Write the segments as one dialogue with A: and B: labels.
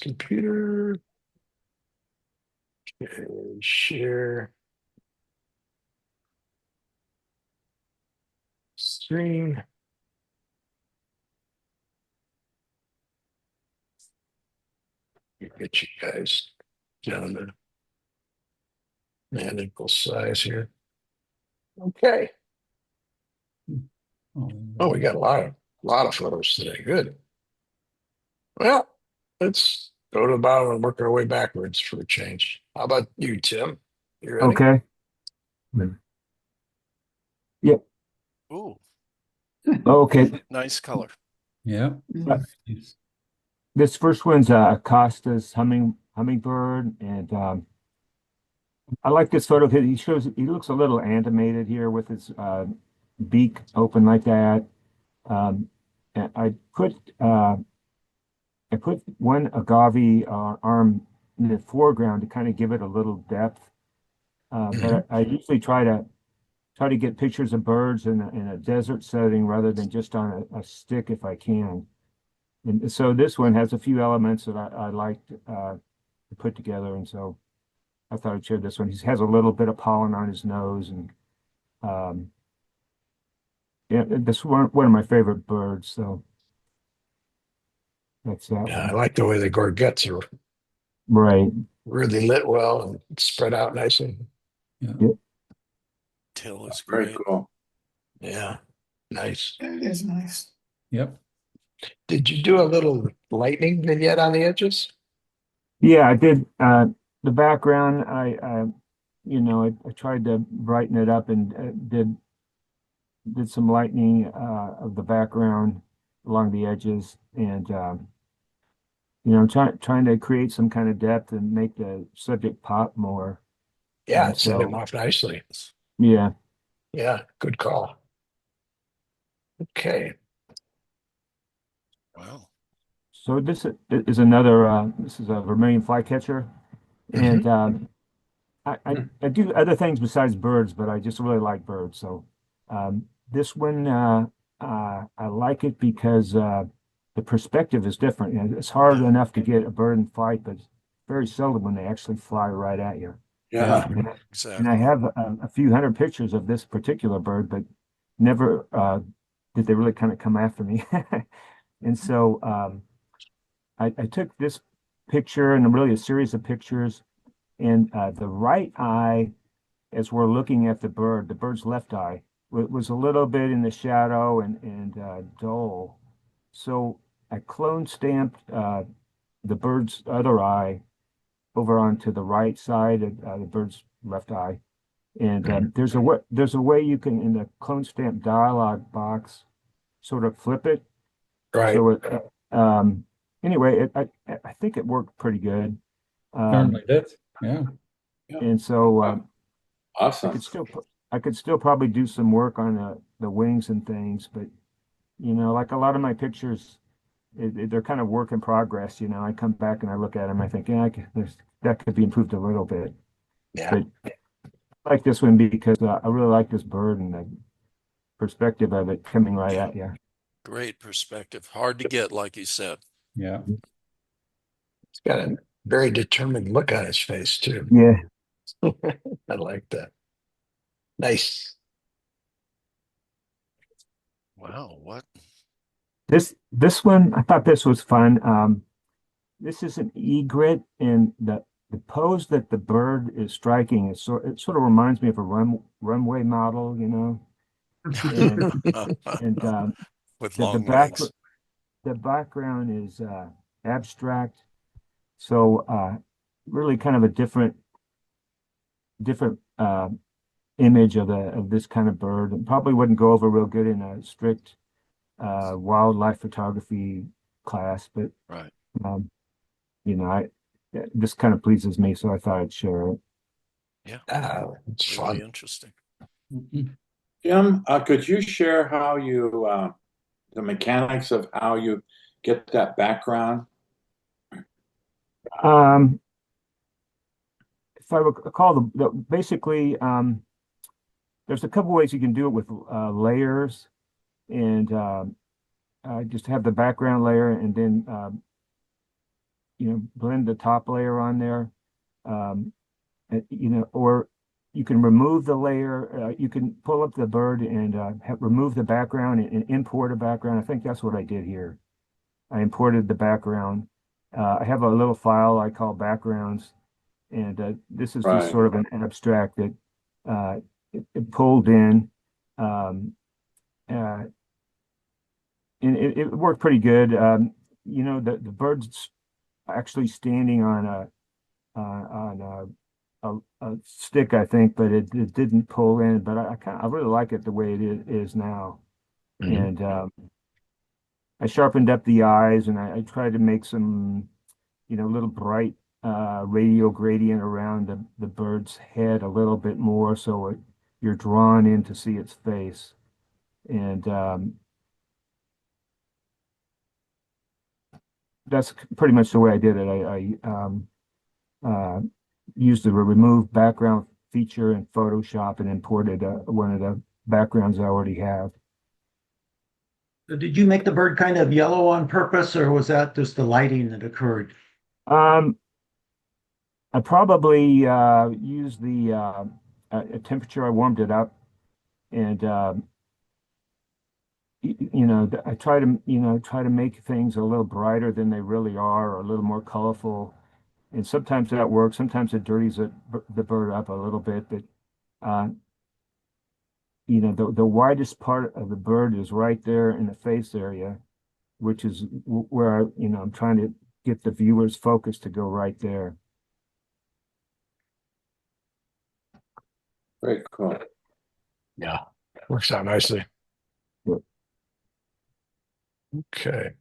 A: Computer. Okay, share screen. Get you guys down to manageable size here. Okay. Oh, we got a lot of photos today. Good. Well, let's go to the bottom and work our way backwards for a change. How about you, Tim? You ready?
B: Okay. Yep.
C: Ooh,
B: Okay.
C: nice color.
D: Yeah.
B: Uh, This first one's Acosta's hummingbird, and I like this photo. He looks a little animated here with his beak open like that. And I put one agave arm in the foreground to kind of give it a little depth. But I usually try to get pictures of birds in a desert setting rather than just on a stick if I can. And so this one has a few elements that I liked to put together, and so I thought I'd share this one. He has a little bit of pollen on his nose, and um, yeah, this one of my favorite birds. So that's that
A: Yeah, I
B: one.
A: like the way the gorgets are
B: Right.
A: really lit well and spread out nicely.
D: Yeah.
B: Yep.
C: Tail is
E: Very
C: great.
E: cool.
A: Yeah, nice.
E: It is nice.
D: Yep.
A: Did you do a little lightning vignette on the edges?
B: Yeah, I did. The background, I tried to brighten it up and did some lightening of the background along the edges, and trying to create some kind of depth and make the subject pop more.
A: Yeah,
B: And
A: it set him
B: so,
A: off nicely.
B: yeah.
A: Yeah, good call. Okay.
C: Wow.
B: So is another. This is a vermilion flycatcher, and I do other things besides birds, but I just really like birds. So this one I like it because the perspective is different. And it's hard
C: Yeah.
B: enough to get a bird in flight, but it's very seldom when they actually fly right at you.
E: Yeah.
B: And, I- and I
C: Exactly.
B: have a few hundred pictures of this particular bird, but never did they really kind of come after me. And so I took this picture and really a series of pictures, and the right eye, as we're looking at the bird's left eye, was a little bit in the shadow and dull. So I clone stamped the bird's other eye over onto the right side of the bird's left eye. And there's a way you can in the clone stamp dialog box sort of flip it.
A: Right.
B: So anyway, I think it worked pretty good.
D: Apparently did. Yeah.
B: And so I
E: Awesome.
B: could still probably do some work on the wings and things, but like a lot of my pictures, they're kind of work in progress. I come back and I look at them, I think, yeah, that could be improved a little bit.
A: Yeah.
B: But I like this one because I really like this bird and the perspective of it coming right
C: Yeah.
B: at you.
C: Great perspective. Hard to get, like you said.
D: Yeah.
A: He's got a very determined look on his face, too.
B: Yeah.
A: I like that. Nice.
C: Wow. What?
B: This one, I thought this was fun. This is an egret, and the pose that the bird is striking it sort of reminds me of a runway model, and and
C: With
B: the
C: long
B: back
C: wings.
B: the background is abstract, so really kind of a different image of this kind of bird, and probably wouldn't go over real good in a strict wildlife photography class, but
C: Right.
B: um, I this kind of pleases me, so I thought I'd share it.
C: Yeah.
A: It's
C: Really
A: fun.
C: interesting.
E: Jim, could you share how you, the mechanics of how you get that background?
B: Um, if I recall, basically, there's a couple ways you can do it with layers, and just have the background layer, and then blend the top layer on there. Or you can remove the layer. You can pull up the bird and remove the background and import a background. I think that's what I did here. I imported the background. I have a little file I call backgrounds, and this is just
E: Right.
B: sort of an abstract that it pulled in, and it worked pretty good. The bird's actually standing on a stick, I think, but it didn't pull in. But I really like it the way it is now.
A: Mhm.
B: And I sharpened up the eyes, and I tried to make some, little bright radial gradient around the bird's head a little bit more, so you're drawn in to see its face. And that's pretty much the way I did it. I used the remove background feature in Photoshop and imported one of the backgrounds I already have.
F: Did you make the bird kind of yellow on purpose, or was that just the lighting that occurred?
B: Um, I probably used the a temperature. I warmed it up, and I try to make things a little brighter than they really are, or a little more colorful. And sometimes that works. Sometimes it dirties the bird up a little bit, but uh, the widest part of the bird is right there in the face area, which is where I'm trying to get the viewer's focus to go right there.
E: Very cool.
A: Yeah, works out nicely.
B: But
A: Okay.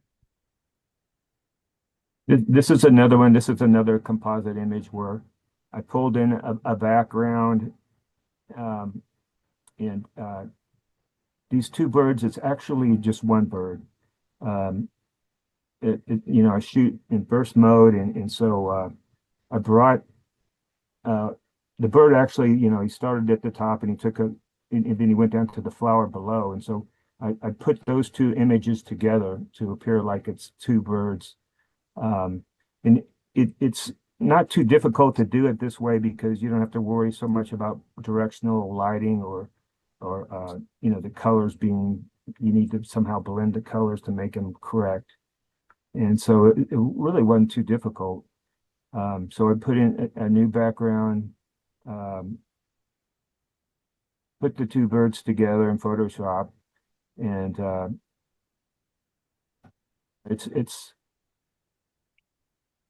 B: this is another one. This is another composite image where I pulled in a background, um, and these two birds, it's actually just one bird. Um, I shoot in burst mode, and so I brought the bird actually, he started at the top and he took and then he went down to the flower below. And so I put those two images together to appear like it's two birds. And it's not too difficult to do it this way because you don't have to worry so much about directional lighting or the colors you need to somehow blend the colors to make them correct. And so it really wasn't too difficult. So I put in a new background, um, put the two birds together in Photoshop, and it's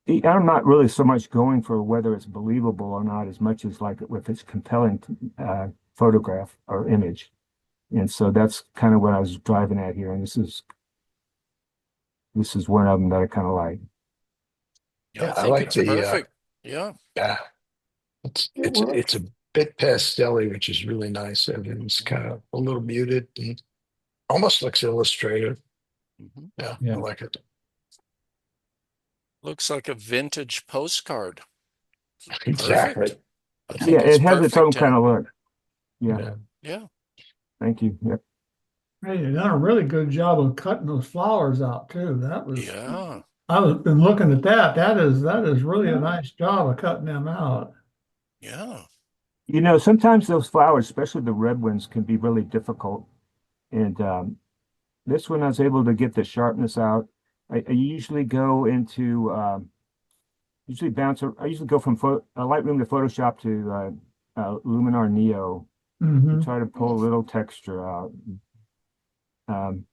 B: I'm not really so much going for whether it's believable or not as much as like if it's compelling photograph or image. And so that's kind of what I was driving at here. And this is one of them that I kind of like.
C: Yeah, I
A: I
C: think
A: like
C: it's
A: the
C: perfect. Yeah.
A: yeah. It's a bit pastelly, which is really nice. Everything's kind of a little muted and almost looks illustrative.
C: Mhm.
A: Yeah, I
D: Yeah.
A: like it.
C: Looks like a vintage postcard.
A: Exactly.
C: Perfect. I
B: Yeah,
C: think it's
B: it has its own
C: perfect,
B: kind
C: Tim.
B: of look. Yeah,
A: Yeah.
C: Yeah.
B: thank you. Yeah.
G: Hey, you done a really good job of cutting those flowers out too. That was,
C: Yeah.
G: been looking at that. That is really a nice job of cutting them out.
C: Yeah.
B: Sometimes those flowers, especially the red ones, can be really difficult. And this one, I was able to get the sharpness out. I usually go into usually bounce. I usually go from Lightroom to Photoshop to Luminar Neo to try to pull a little texture out. Um,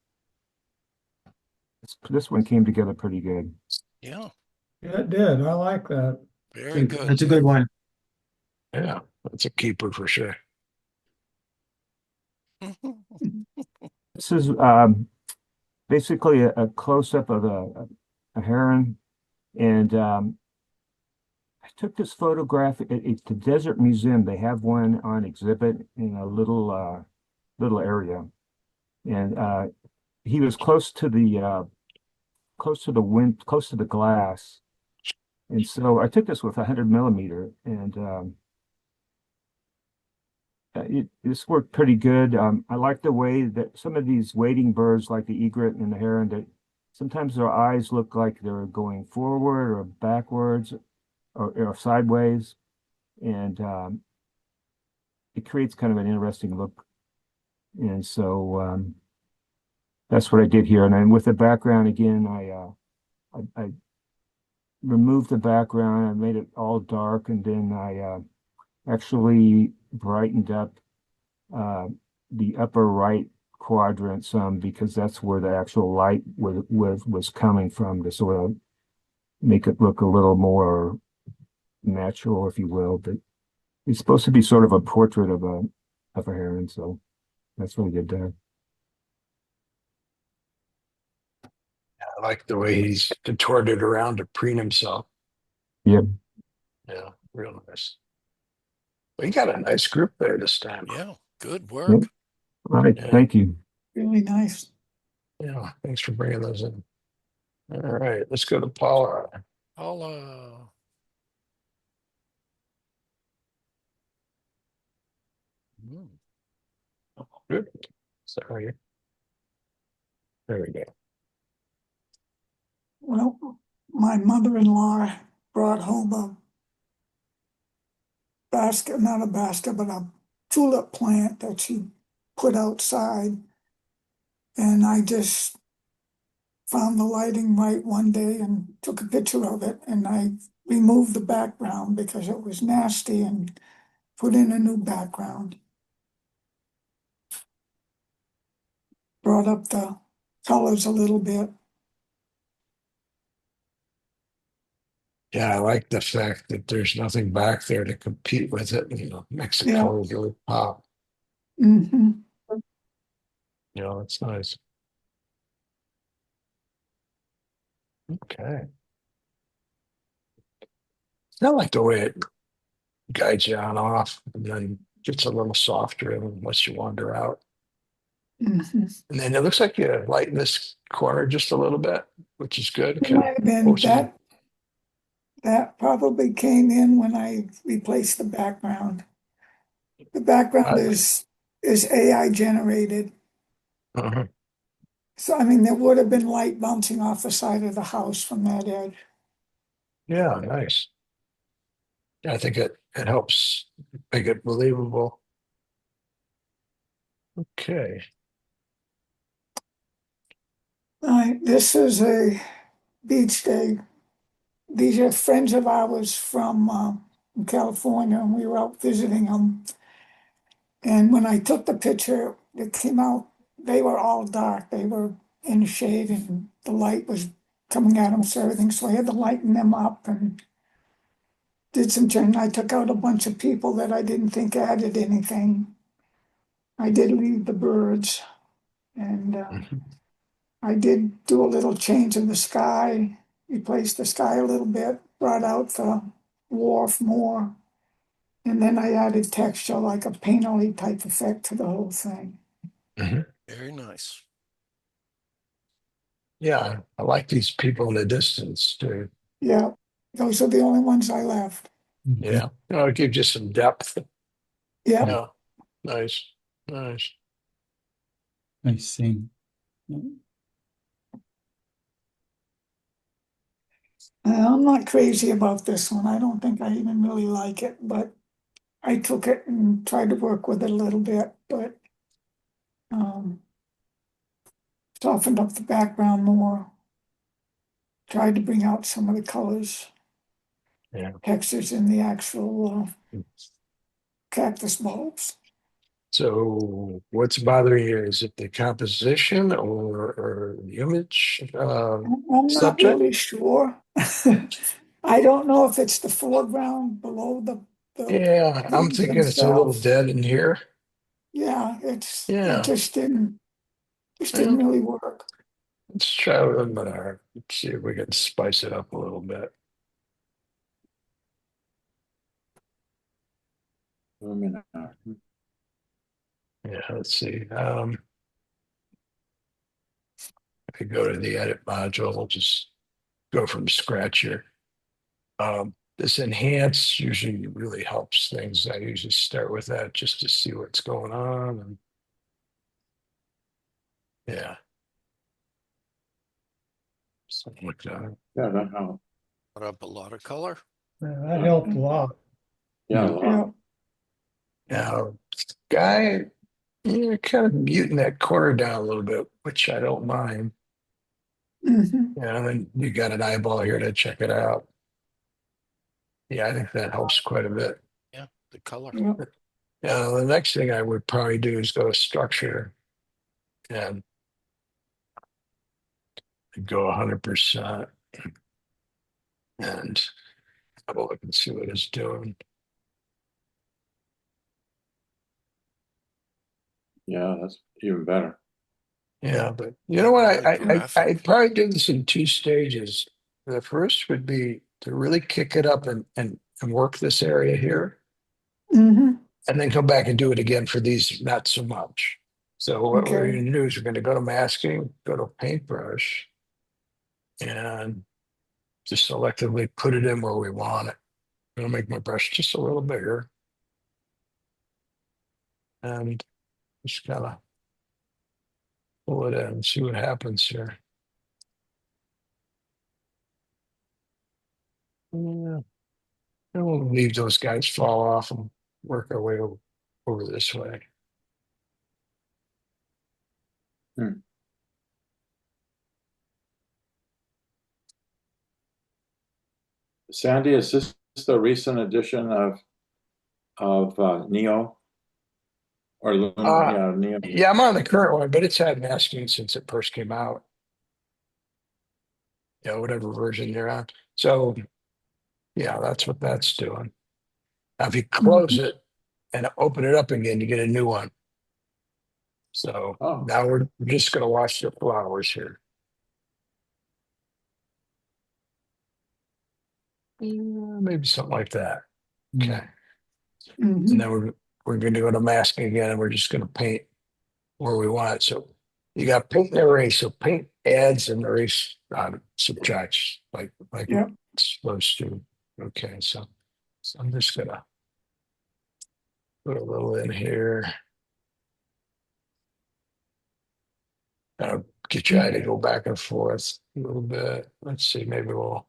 B: this one came together pretty good.
C: Yeah.
G: Yeah, it did. I like that.
C: Very good,
F: That's a good
C: Tim.
F: one.
A: Yeah. That's a keeper for sure.
B: This is basically a close-up of a heron, and I took this photograph at the Desert Museum. They have one on exhibit in a little area, and he was close to the wind, close to the glass, and so I took this with 100 millimeter, and this worked pretty good. I like the way that some of these wading birds, like the egret and the heron, that sometimes their eyes look like they're going forward or backwards or sideways. And it creates kind of an interesting look. And so that's what I did here. And then with the background again, I removed the background. I made it all dark, and then I actually brightened up the upper right quadrant some because that's where the actual light was coming from to sort of make it look a little more natural, if you will. But it's supposed to be sort of a portrait of a heron, so that's what I did there.
A: I like the way he's contorted around to preen himself.
B: Yep.
A: Yeah, real nice. Well, you got a nice group there this time.
C: Yeah, good
B: Yep.
C: work.
B: All right.
A: Yeah.
B: Thank you.
G: Really nice.
A: Yeah, thanks for bringing those in. All right, let's go to Paula.
C: Paula. Mm.
A: Good. Sorry. There we go.
H: Well, my mother-in-law brought home a basket, not a basket, but a tulip plant that she put outside. And I just found the lighting right one day and took a picture of it. And I removed the background because it was nasty and put in a new background. Brought up the colors a little bit.
A: Yeah, I like the fact that there's nothing back there to compete with it. Makes the
H: Yeah.
A: colors really pop.
H: Mm-hmm.
A: It's nice. Okay. I like the way it guides you on off and then gets a little softer and lets you wander out.
H: Mm-hmm.
A: And then it looks like you lighten this corner just a little bit, which is good.
H: It might have been
A: Posing.
H: that probably came in when I replaced the background. The background is AI generated.
A: Uh-huh.
H: So, I mean, there would have been light bouncing off the side of the house from that edge.
A: Yeah, nice. Yeah, I think it helps make it believable. Okay.
H: This is a beach day. These are friends of ours from California, and we were out visiting them. And when I took the picture, it came out, they were all dark. They were in shade, and the light was coming at them, so everything. So I had to lighten them up and did some turn. I took out a bunch of people that I didn't think added anything. I did leave the birds, and
A: Mhm.
H: I did do a little change in the sky, replaced the sky a little bit, brought out the wharf more, and then I added texture like a painterly type effect to the whole thing.
A: Mhm.
C: Very nice.
A: Yeah, I like these people in the distance too.
H: Yeah, those are the only ones I left.
A: Yeah. It gives you some depth.
H: Yeah,
A: Yeah. Nice. Nice.
D: I see. Yeah.
H: I'm not crazy about this one. I don't think I even really like it, but I took it and tried to work with it a little bit, but um, softened up the background more, tried to bring out some of the colors,
A: Yeah.
H: textures in the actual cactus bulbs.
A: So what's bothering you? Is it the composition or the image
H: I'm not
A: subject?
H: really sure. I don't know if it's the foreground below the
A: Yeah, I'm
H: leaves
A: thinking it's a little
H: themselves.
A: dead in here.
H: Yeah, it
A: Yeah.
H: just didn't
A: Well,
H: really work.
A: let's try with another. Let's see if we can spice it up a little bit. Yeah, let's see. I could go to the edit module. We'll just go from scratch here. This enhance usually really helps things. I usually start with that just to see what's going on. And yeah. Something like that.
E: Yeah, that helped.
C: Put up a lot of color.
G: Yeah, that helped a lot.
E: Yeah, a
D: Yeah.
E: lot.
H: Yeah.
A: Now, guy, you're kind of muting that corner down a little bit, which I don't mind.
H: Mhm.
A: Yeah, and then you got an eyeball here to check it out. Yeah, I think that helps quite a bit.
C: Yeah, the color.
H: Yeah.
A: The next thing I would probably do is go to structure and go 100% and have a look and see what it's doing.
E: Yeah, that's even better.
A: Yeah, but you know what?
C: Really
A: I'd
C: graphic.
A: probably do this in two stages. The first would be to really kick it up and work this area here,
H: Mhm.
A: and then come back and do it again for these, not so much. So what we're
H: Okay.
A: going to do is we're going to go to masking, go to paintbrush, and just selectively put it in where we want it. I'm going to make my brush just a little bigger, and just kind of pull it in and see what happens here. Yeah. And we'll leave those guys fall off and work our way over this way.
E: Sandy, is this the recent edition of Neo or Luna?
A: Uh,
E: Yeah, Neo.
A: Yeah, I'm on the current one, but it's had masking since it first came out. Yeah, whatever version you're on. So yeah, that's what that's doing. Now, if you close
H: Mhm.
A: it and open it up again, you get a new one. So
E: Oh,
A: now we're just going to watch the flowers here. Yeah, maybe something like that. Okay. And
H: Mhm.
A: then we're going to go to masking again, and we're just going to paint where we want it. So you got paint and erase. So paint adds and erase subtracts like
H: Yeah.
A: it's supposed to. Okay, so I'm just gonna put a little in here. Get your eye to go back and forth a little bit. Let's see, maybe we'll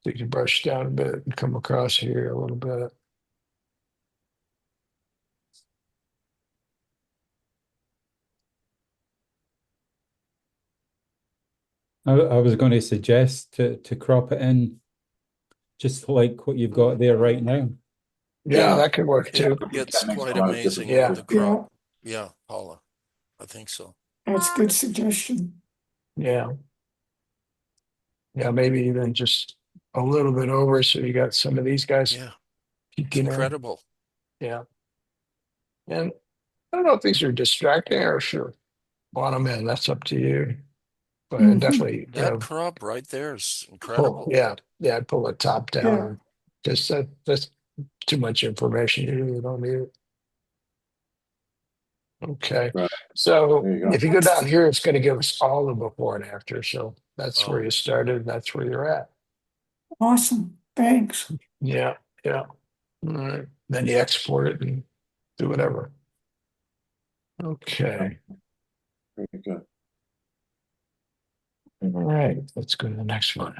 A: take the brush down a bit and come across here a little bit.
D: I was going to suggest to crop it in just like what you've got there right now.
A: Yeah,
H: Yeah.
A: that could work
E: yeah,
A: too.
C: It's
E: that makes a
C: quite
E: lot of
C: amazing
E: difference.
A: Yeah.
C: with the
H: Yeah.
C: crop. Yeah, Paula. I think so.
H: That's a good suggestion.
A: Yeah. Yeah, maybe even just a little bit over so you got some of these guys
C: Yeah, it's
A: peeking in.
C: incredible.
A: Yeah. And I don't know if these are distracting or sure want them in. That's up to you. But
H: Mhm.
A: definitely,
C: That crop right there is
A: pull,
C: incredible.
A: yeah, I'd pull the top down.
H: Yeah.
A: And just that's too much information. You really don't need it. Okay.
E: Right.
A: So
E: There you go.
A: if you go down here, it's going to give us all the before and after. So that's where
C: Oh.
A: you started. That's where you're at.
H: Awesome. Thanks.
A: Yeah. Yeah. All right. Then you export it and do whatever. Okay.
E: Very good.
A: All right. Let's go to the next one.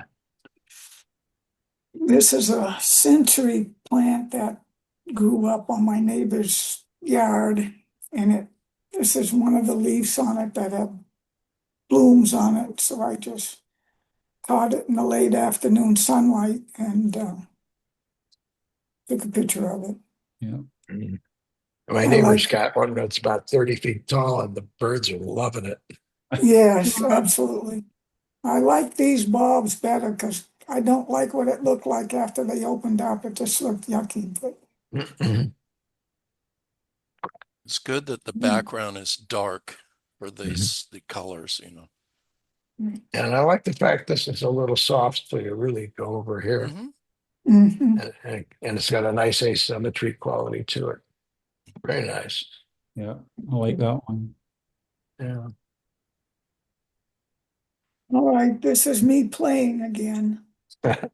H: This is a century plant that grew up on my neighbor's yard, and this is one of the leaves on it that have blooms on it. So I just caught it in the late afternoon sunlight and took a picture of it.
D: Yeah.
A: Mm. My
H: I
A: neighbor's
H: like,
A: got one that's about 30 feet tall, and the birds are loving it.
H: yes, absolutely. I like these bulbs better because I don't like what it looked like after they opened up. It just looked yucky. But
C: It's good that the
H: mm,
C: background is dark for
A: Mhm.
C: the colors, you know.
A: And I like the fact this is a little soft, so you really go over here,
C: Hmm.
H: mhm.
A: and it's got a nice asymmetry quality to it. Very nice.
D: Yeah. I like that one.
A: Yeah.
H: All right, this is me playing again.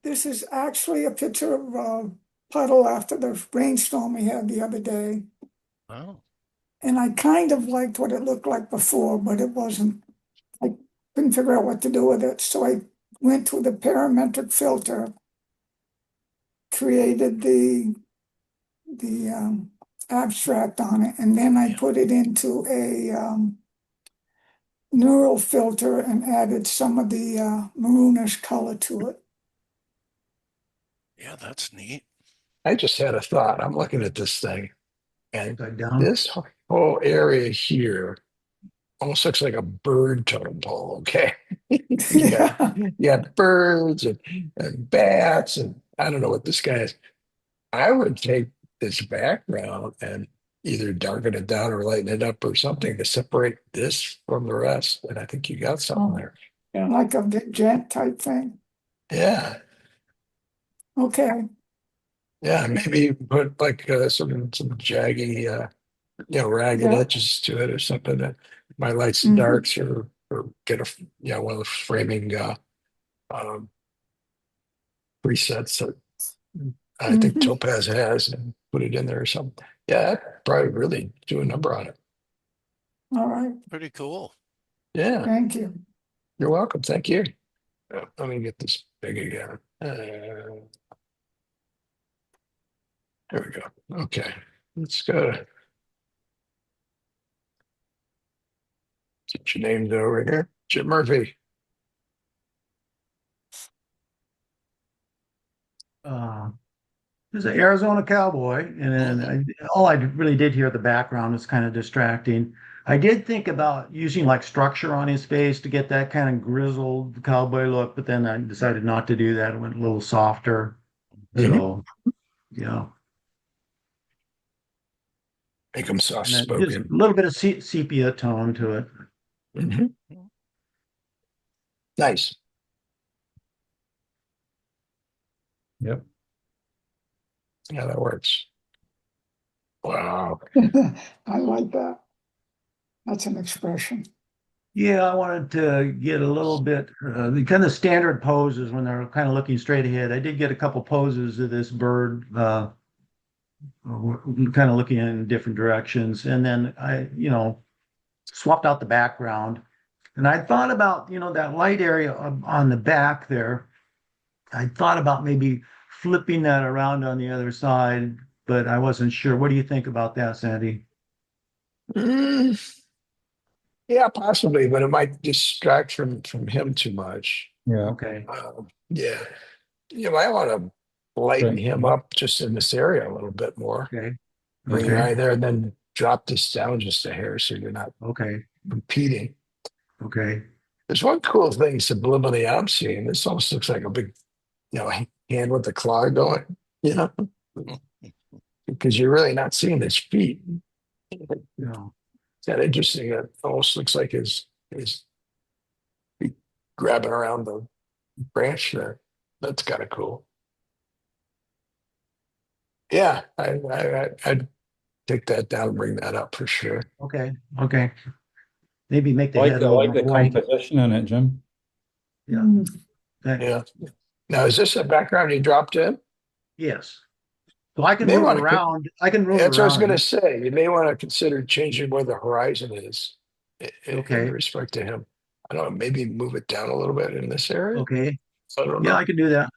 H: This is actually a picture of a puddle after the rainstorm we had the other day.
C: Oh,
H: And I kind of liked what it looked like before, but it wasn't. I couldn't figure out what to do with it. So I went to the parametric filter, created the abstract on it, and then I put it into a neural filter and added some of the maroonish color to it.
C: Yeah, that's neat.
A: I just had a thought. I'm looking at this thing, and
F: Upside down.
A: this whole area here almost looks like a bird totem pole. Okay, you got
H: Yeah.
A: you got birds and bats, and I don't know what this guy is. I would take this background and either darken it down or lighten it up or something to separate this from the rest. And I think you got something there.
H: Like a gent type thing.
A: Yeah,
H: Okay.
A: yeah. Maybe you put like some jaggy, ragged
H: Yeah.
A: edges to it or something that might light some
H: Mhm.
A: darks or get one of the framing um, presets that I think
H: Mhm.
A: Topaz has and put it in there or something. Yeah, that'd probably really do a number on it.
H: All right.
C: Pretty cool.
A: Yeah,
H: Thank you.
A: you're welcome. Thank you. Let me get this big again. There we go. Okay, let's go. Get your names over here. Jim Murphy.
F: There's an Arizona cowboy, and then all I really did hear the background was kind of distracting. I did think about using like structure on his face to get that kind of grizzled cowboy look, but then I decided not to do that. It went a little softer. So, yeah.
A: Make them soft
F: And then just a
A: spoken.
F: little bit of sepia tone to it.
A: Mhm. Nice.
D: Yep.
A: Yeah, that works. Wow.
H: I like that. That's an expression.
F: Yeah, I wanted to get a little bit the kind of standard poses when they're kind of looking straight ahead. I did get a couple poses of this bird, kind of looking in different directions, and then I, swapped out the background. And I thought about, that light area on the back there. I thought about maybe flipping that around on the other side, but I wasn't sure. What do you think about that, Sandy?
A: Mm, yeah, possibly, but it might distract from him too much.
D: Yeah.
F: Okay.
A: Yeah, you might want to lighten
D: Right.
A: him up just in this area a little bit more.
F: Okay.
A: Bring your
F: Okay.
A: eye there, and then drop this down just a hair so you're not
F: Okay.
A: competing.
F: Okay.
A: There's one cool thing subliminally I'm seeing. This almost looks like a big, hand with the claw going, you know, because you're really not seeing his feet.
F: Yeah.
A: It's kind of interesting. It almost looks like his feet grabbing around the branch there. That's kind of cool. Yeah, I'd take that down and bring that up for sure.
F: Okay. Okay. Maybe make the
D: I
F: head
D: like
F: a
D: I
F: little
D: like the
F: more white.
D: composition in it, Jim.
F: Yeah.
H: Mm.
F: Okay.
A: Yeah. Now, is this a background you dropped in?
F: Yes. So I
A: You
F: can
A: may
F: move it
A: want to.
F: around. I can move it
A: That's what I was
F: around.
A: going to say. You may want to consider changing where the horizon is in
F: Okay.
A: respect to him. I don't know, maybe move it down a little bit in this area.
F: Okay.
A: I don't
F: Yeah,
A: know.
F: I can do that.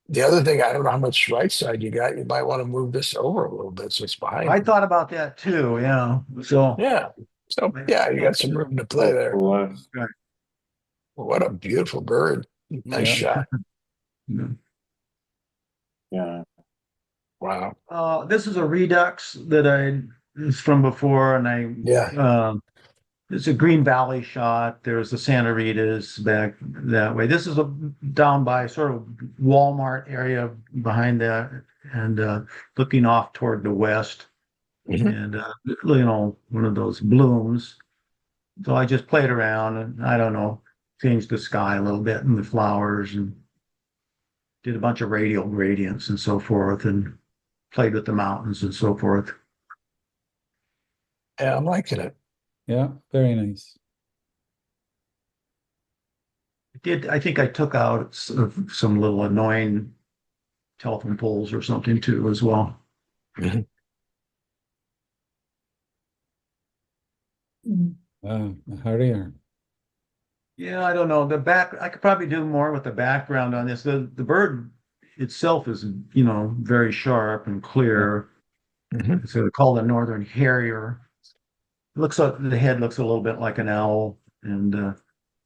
A: The other thing, I don't know how much right side you got. You might want to move this over a little bit so it's behind
F: I
A: him.
F: thought about that too. Yeah. So
A: Yeah. So yeah, you got some room to play there.
E: Right.
A: What a beautiful bird. Nice
D: Yeah.
A: shot.
E: Yeah.
A: Wow.
F: This is a redux that is from before, and
A: Yeah.
F: it's a Green Valley shot. There's the Santa Ritas back that way. This is down by sort of Walmart area behind that, and looking off toward the west,
A: Mhm.
F: and one of those blooms. So I just played around, and I don't know, changed the sky a little bit and the flowers, and did a bunch of radial gradients and so forth, and played with the mountains and so forth.
A: Yeah, I'm liking it.
D: Yeah. Very nice.
F: I think I took out some little annoying telephone poles or something too as well.
A: Mhm.
H: Mm.
D: A Harrier.
F: Yeah, I don't know. The back, I could probably do more with the background on this. The bird itself is, very sharp and clear.
A: Mhm.
F: So they call it a northern harrier. Looks like the head looks a little bit like an owl, and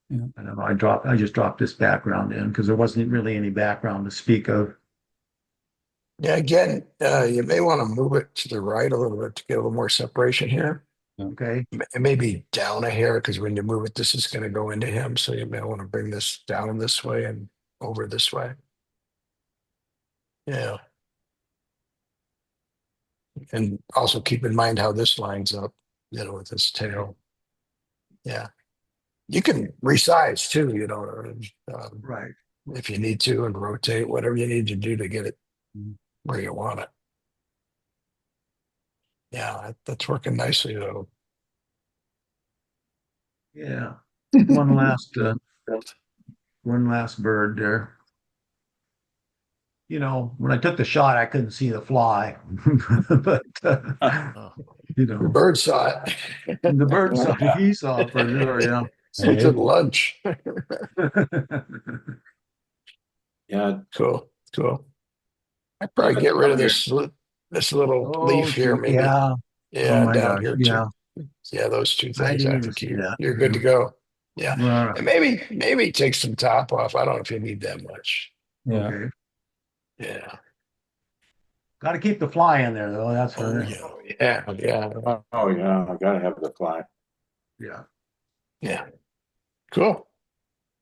D: Yeah.
F: I don't know. I just dropped this background in because there wasn't really any background to speak of.
A: Yeah, again, you may want to move it to the right a little bit to get a little more separation here.
F: Okay.
A: And maybe down a hair because when you move it, this is going to go into him. So you may want to bring this down this way and over this way. Yeah. And also keep in mind how this lines up, with this tail. Yeah. You can resize too,
F: Right.
A: if you need to and rotate whatever you need to do to get it
D: Mm.
A: where you want it. Yeah, that's working nicely though.
F: Yeah. One last bird there. When I took the shot, I couldn't see the fly, but
C: Oh,
A: The bird saw it.
F: the bird saw he saw it for sure. Yeah.
A: It's at lunch.
E: Yeah.
A: Cool, cool. I'd probably
E: Even
A: get rid
E: down
A: of
E: here.
A: this little
F: Oh,
A: leaf here,
F: gee,
A: maybe.
F: yeah. Oh
A: Yeah,
F: my
A: down
F: gosh.
A: here too.
F: Yeah.
A: Yeah, those two
F: I
A: things.
F: didn't
A: I
F: even
A: think
F: see that.
A: you're good to go. Yeah.
F: All right.
A: And maybe take some top off. I don't know if you need that much.
D: Yeah.
F: Okay.
A: Yeah.
F: Got to keep the fly in there though. That's
C: oh
F: for
C: yeah.
A: Yeah. Yeah.
E: Oh, yeah. I gotta have the fly.
F: yeah.
A: Yeah. Cool.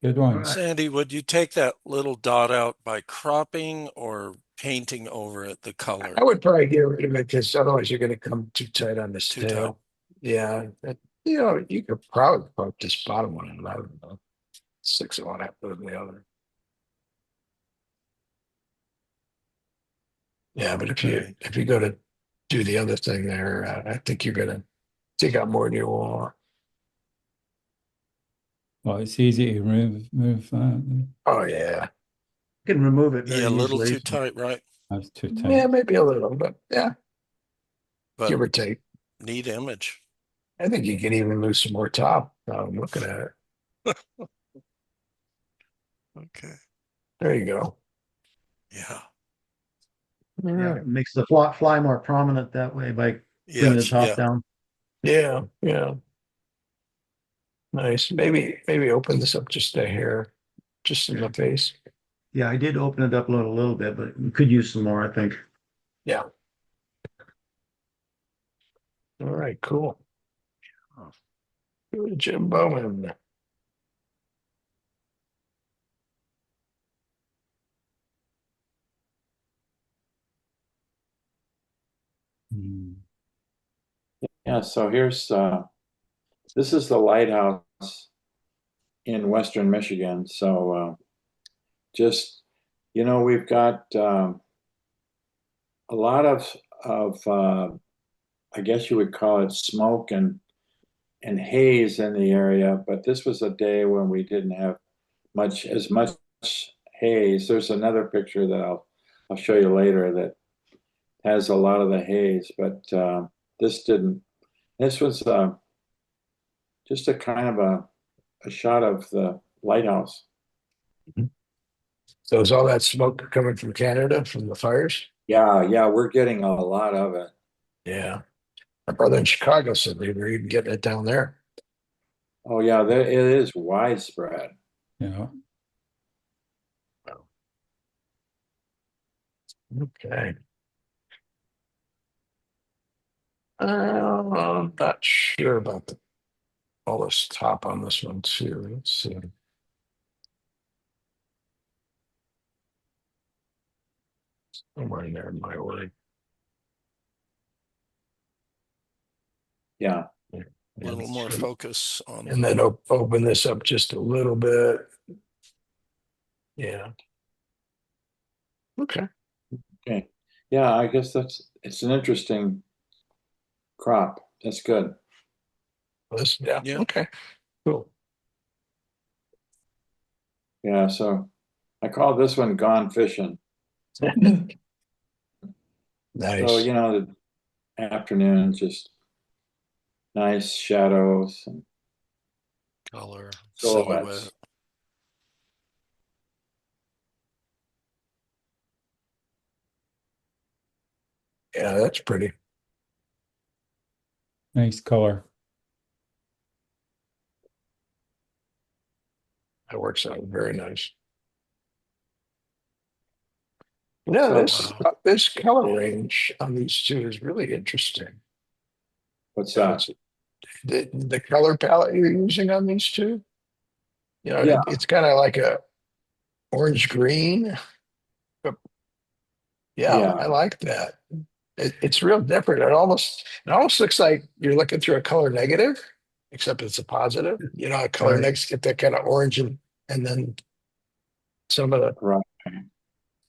D: Good
F: All
D: one.
F: right.
C: Sandy, would you take that little dot out by cropping or painting over it the color?
A: I would probably get rid of it because otherwise you're going to come too tight on this
C: Too tight.
A: tail. Yeah. You could probably put this bottom one in. I don't know. 6 of one after the other. Yeah, but
C: Okay.
A: if you go to do the other thing there, I think you're gonna take out more than you want.
D: Well, it's easy to move that.
A: Oh yeah,
F: You can remove it
C: Yeah,
F: very
C: a little
F: easily.
C: too tight, right?
D: That's too
A: yeah,
D: tight.
A: maybe a little, but yeah,
C: But
A: give or take.
C: neat image.
A: I think you can even lose some more top. I'm looking at it.
C: Okay.
A: There you go.
C: Yeah.
A: All
F: Yeah,
A: right.
F: it makes the fly more prominent that way by bringing the top
C: Yeah.
F: down.
A: Yeah, yeah. Nice. Maybe open this up just a hair, just in the face.
F: Yeah, I did open it up a little bit, but we could use some more, I think.
A: Yeah. All right. Cool. Jim Bowman.
D: Mm.
E: Yeah. So this is the lighthouse in Western Michigan. So just, we've got a lot of I guess you would call it smoke and haze in the area, but this was a day when we didn't have much haze. There's another picture that I'll show you later that has a lot of the haze, but this didn't. This was just a kind of a shot of the lighthouse.
A: So is all that smoke coming from Canada from the fires?
E: Yeah, we're getting a lot of it.
A: Yeah. My brother in Chicago said they were even getting it down there.
E: Oh yeah, it is widespread.
D: Yeah.
A: Okay. I'm not sure about all this top on this one too. Let's see. Somewhere in there in my way.
E: Yeah.
C: A little more focus on
A: And then open this up just a little bit. Yeah. Okay.
E: Okay. Yeah, I guess it's an interesting crop. That's good.
A: Yeah.
C: Yeah.
A: Okay. Cool.
E: Yeah, so I call this one Gone Fishing.
A: Nice.
E: So, the afternoon, just nice shadows. And
C: Color,
E: silhouettes.
C: silhouette.
A: Yeah, that's pretty.
D: Nice color.
A: That works out very nice. No,
E: So-
A: this color range on these two is really interesting.
E: What's that?
A: The color palette you're using on these two,
E: Yeah.
A: it's kind of like a orange green. But yeah,
E: Yeah.
A: I like that. It's real different. It almost looks like you're looking through a color negative, except it's a positive. A color
G: Right.
A: negatives get that kind of orange and then some of the
E: Right.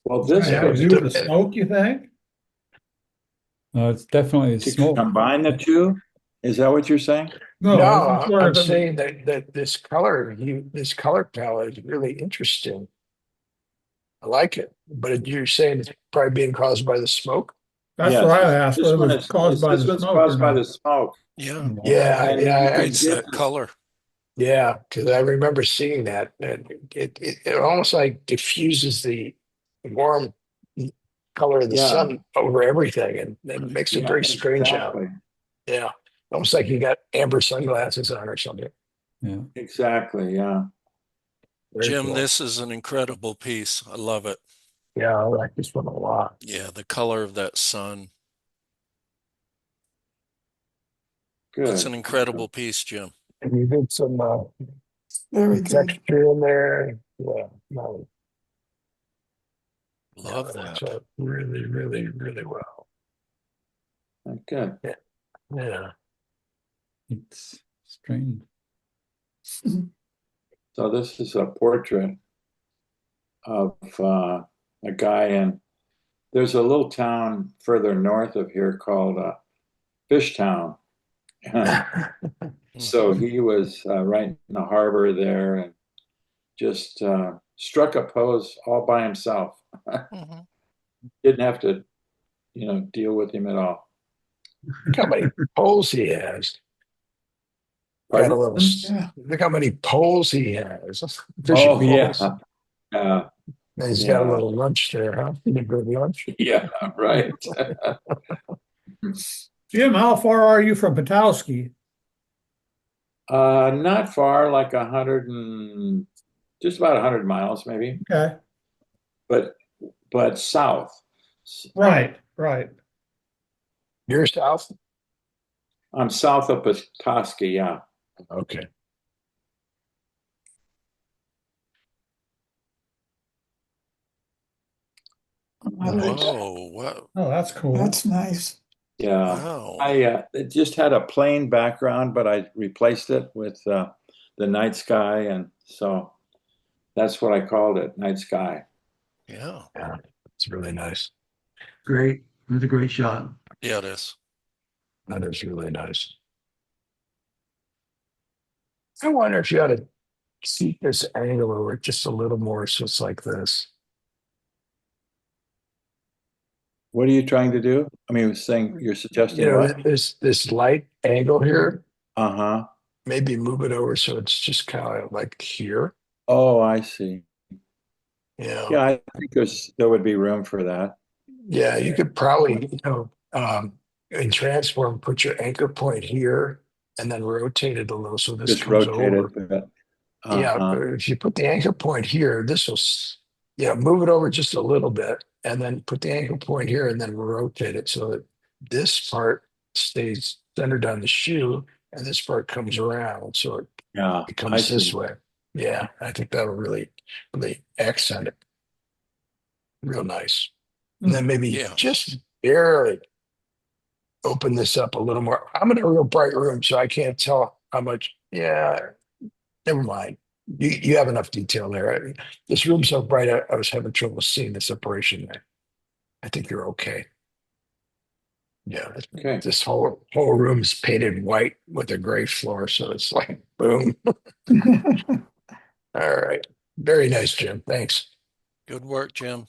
E: Well, this
G: Have to
E: could
G: do with the smoke, you think?
D: It's definitely the
E: to
D: smoke.
E: combine the two. Is that what you're saying?
G: No, I
A: No,
G: wasn't sure
A: I'm
G: if it-
A: saying that this color palette is really interesting. I like it, but you're saying it's probably being caused by the smoke.
G: That's
E: Yes.
G: what I asked,
E: This
G: whether it
E: one
G: was
E: is
G: caused by
E: this
G: the
E: one's
G: smoke or
E: caused by
G: not.
E: the smoke.
C: Yeah,
A: Yeah,
E: And
A: yeah,
E: you can
C: creates
E: get
C: that
E: this-
C: color.
A: yeah. Because I remember seeing that, and it almost like diffuses the warm color of the
E: Yeah.
A: sun over everything, and it makes it
E: Yeah,
A: very strange out.
E: exactly.
A: Yeah, almost like you got amber sunglasses on or something.
D: Yeah.
E: Exactly. Yeah.
A: Very
C: Jim,
A: cool.
C: this is an incredible piece. I love it.
A: Yeah, I like this one a lot.
C: Yeah, the color of that sun.
E: Good.
C: It's an incredible piece, Jim.
A: And you did some
H: Very good.
A: texture in there. Yeah, no,
C: Love
A: that works
C: that.
A: out really, really, really well.
E: Good.
A: Yeah.
D: It's strange.
E: So this is a portrait of a guy in. There's a little town further north of here called Fishtown. So he was right in the harbor there and just struck a pose all by himself.
C: Mhm.
E: Didn't have to, deal with him at all.
A: Look how many poles he has.
E: Pardon?
A: Got a little.
H: Yeah.
A: Look how many poles he has.
E: Oh,
A: Fishing
E: yeah.
A: poles. And he's got a
E: Yeah.
A: little lunch there, huh? A good lunch.
E: Yeah, right.
G: Jim, how far are you from Potowski?
E: Not far, like just about 100 miles, maybe,
G: Okay,
E: but south.
G: right.
A: You're south.
E: I'm south of Petoskey, yeah.
A: Okay.
H: I like that.
C: Whoa, wow.
G: Oh, that's cool.
H: That's nice.
E: Yeah.
C: Wow.
E: It just had a plain background, but I replaced it with the night sky, and so that's what I called it, night sky.
C: Yeah.
A: Yeah, it's really nice.
F: Great. It was a great shot.
C: Yeah, it is.
A: That is really nice. I wonder if you ought to keep this angle over it just a little more, so it's like this.
E: What are you trying to do? I mean, you're suggesting what?
A: This light angle here,
E: Uh-huh.
A: maybe move it over so it's just kind of like here.
E: Oh, I see.
A: Yeah.
E: Yeah, I think there would be room for that.
A: Yeah, you could probably, in transform, put your anchor point here and then rotate it a little so this
E: Just
A: comes
E: rotate
A: over.
E: it. But,
A: Yeah,
E: uh-huh.
A: if you put the anchor point here, move it over just a little bit and then put the anchor point here and then rotate it so that this part stays centered on the shoe and this part comes around. So it
E: Yeah, I
A: becomes this
E: see.
A: way. Yeah, I think that'll really, really accent it. Real nice. And then maybe
C: Yeah.
A: just barely open this up a little more. I'm in a real bright room, so I can't tell how much. Yeah, never mind. You have enough detail there. This room's so bright, I was having trouble seeing the separation there. I think you're okay. Yeah,
E: Okay.
A: this whole room is painted white with a gray floor, so it's like boom. All right, very nice, Jim. Thanks.
C: Good work, Jim.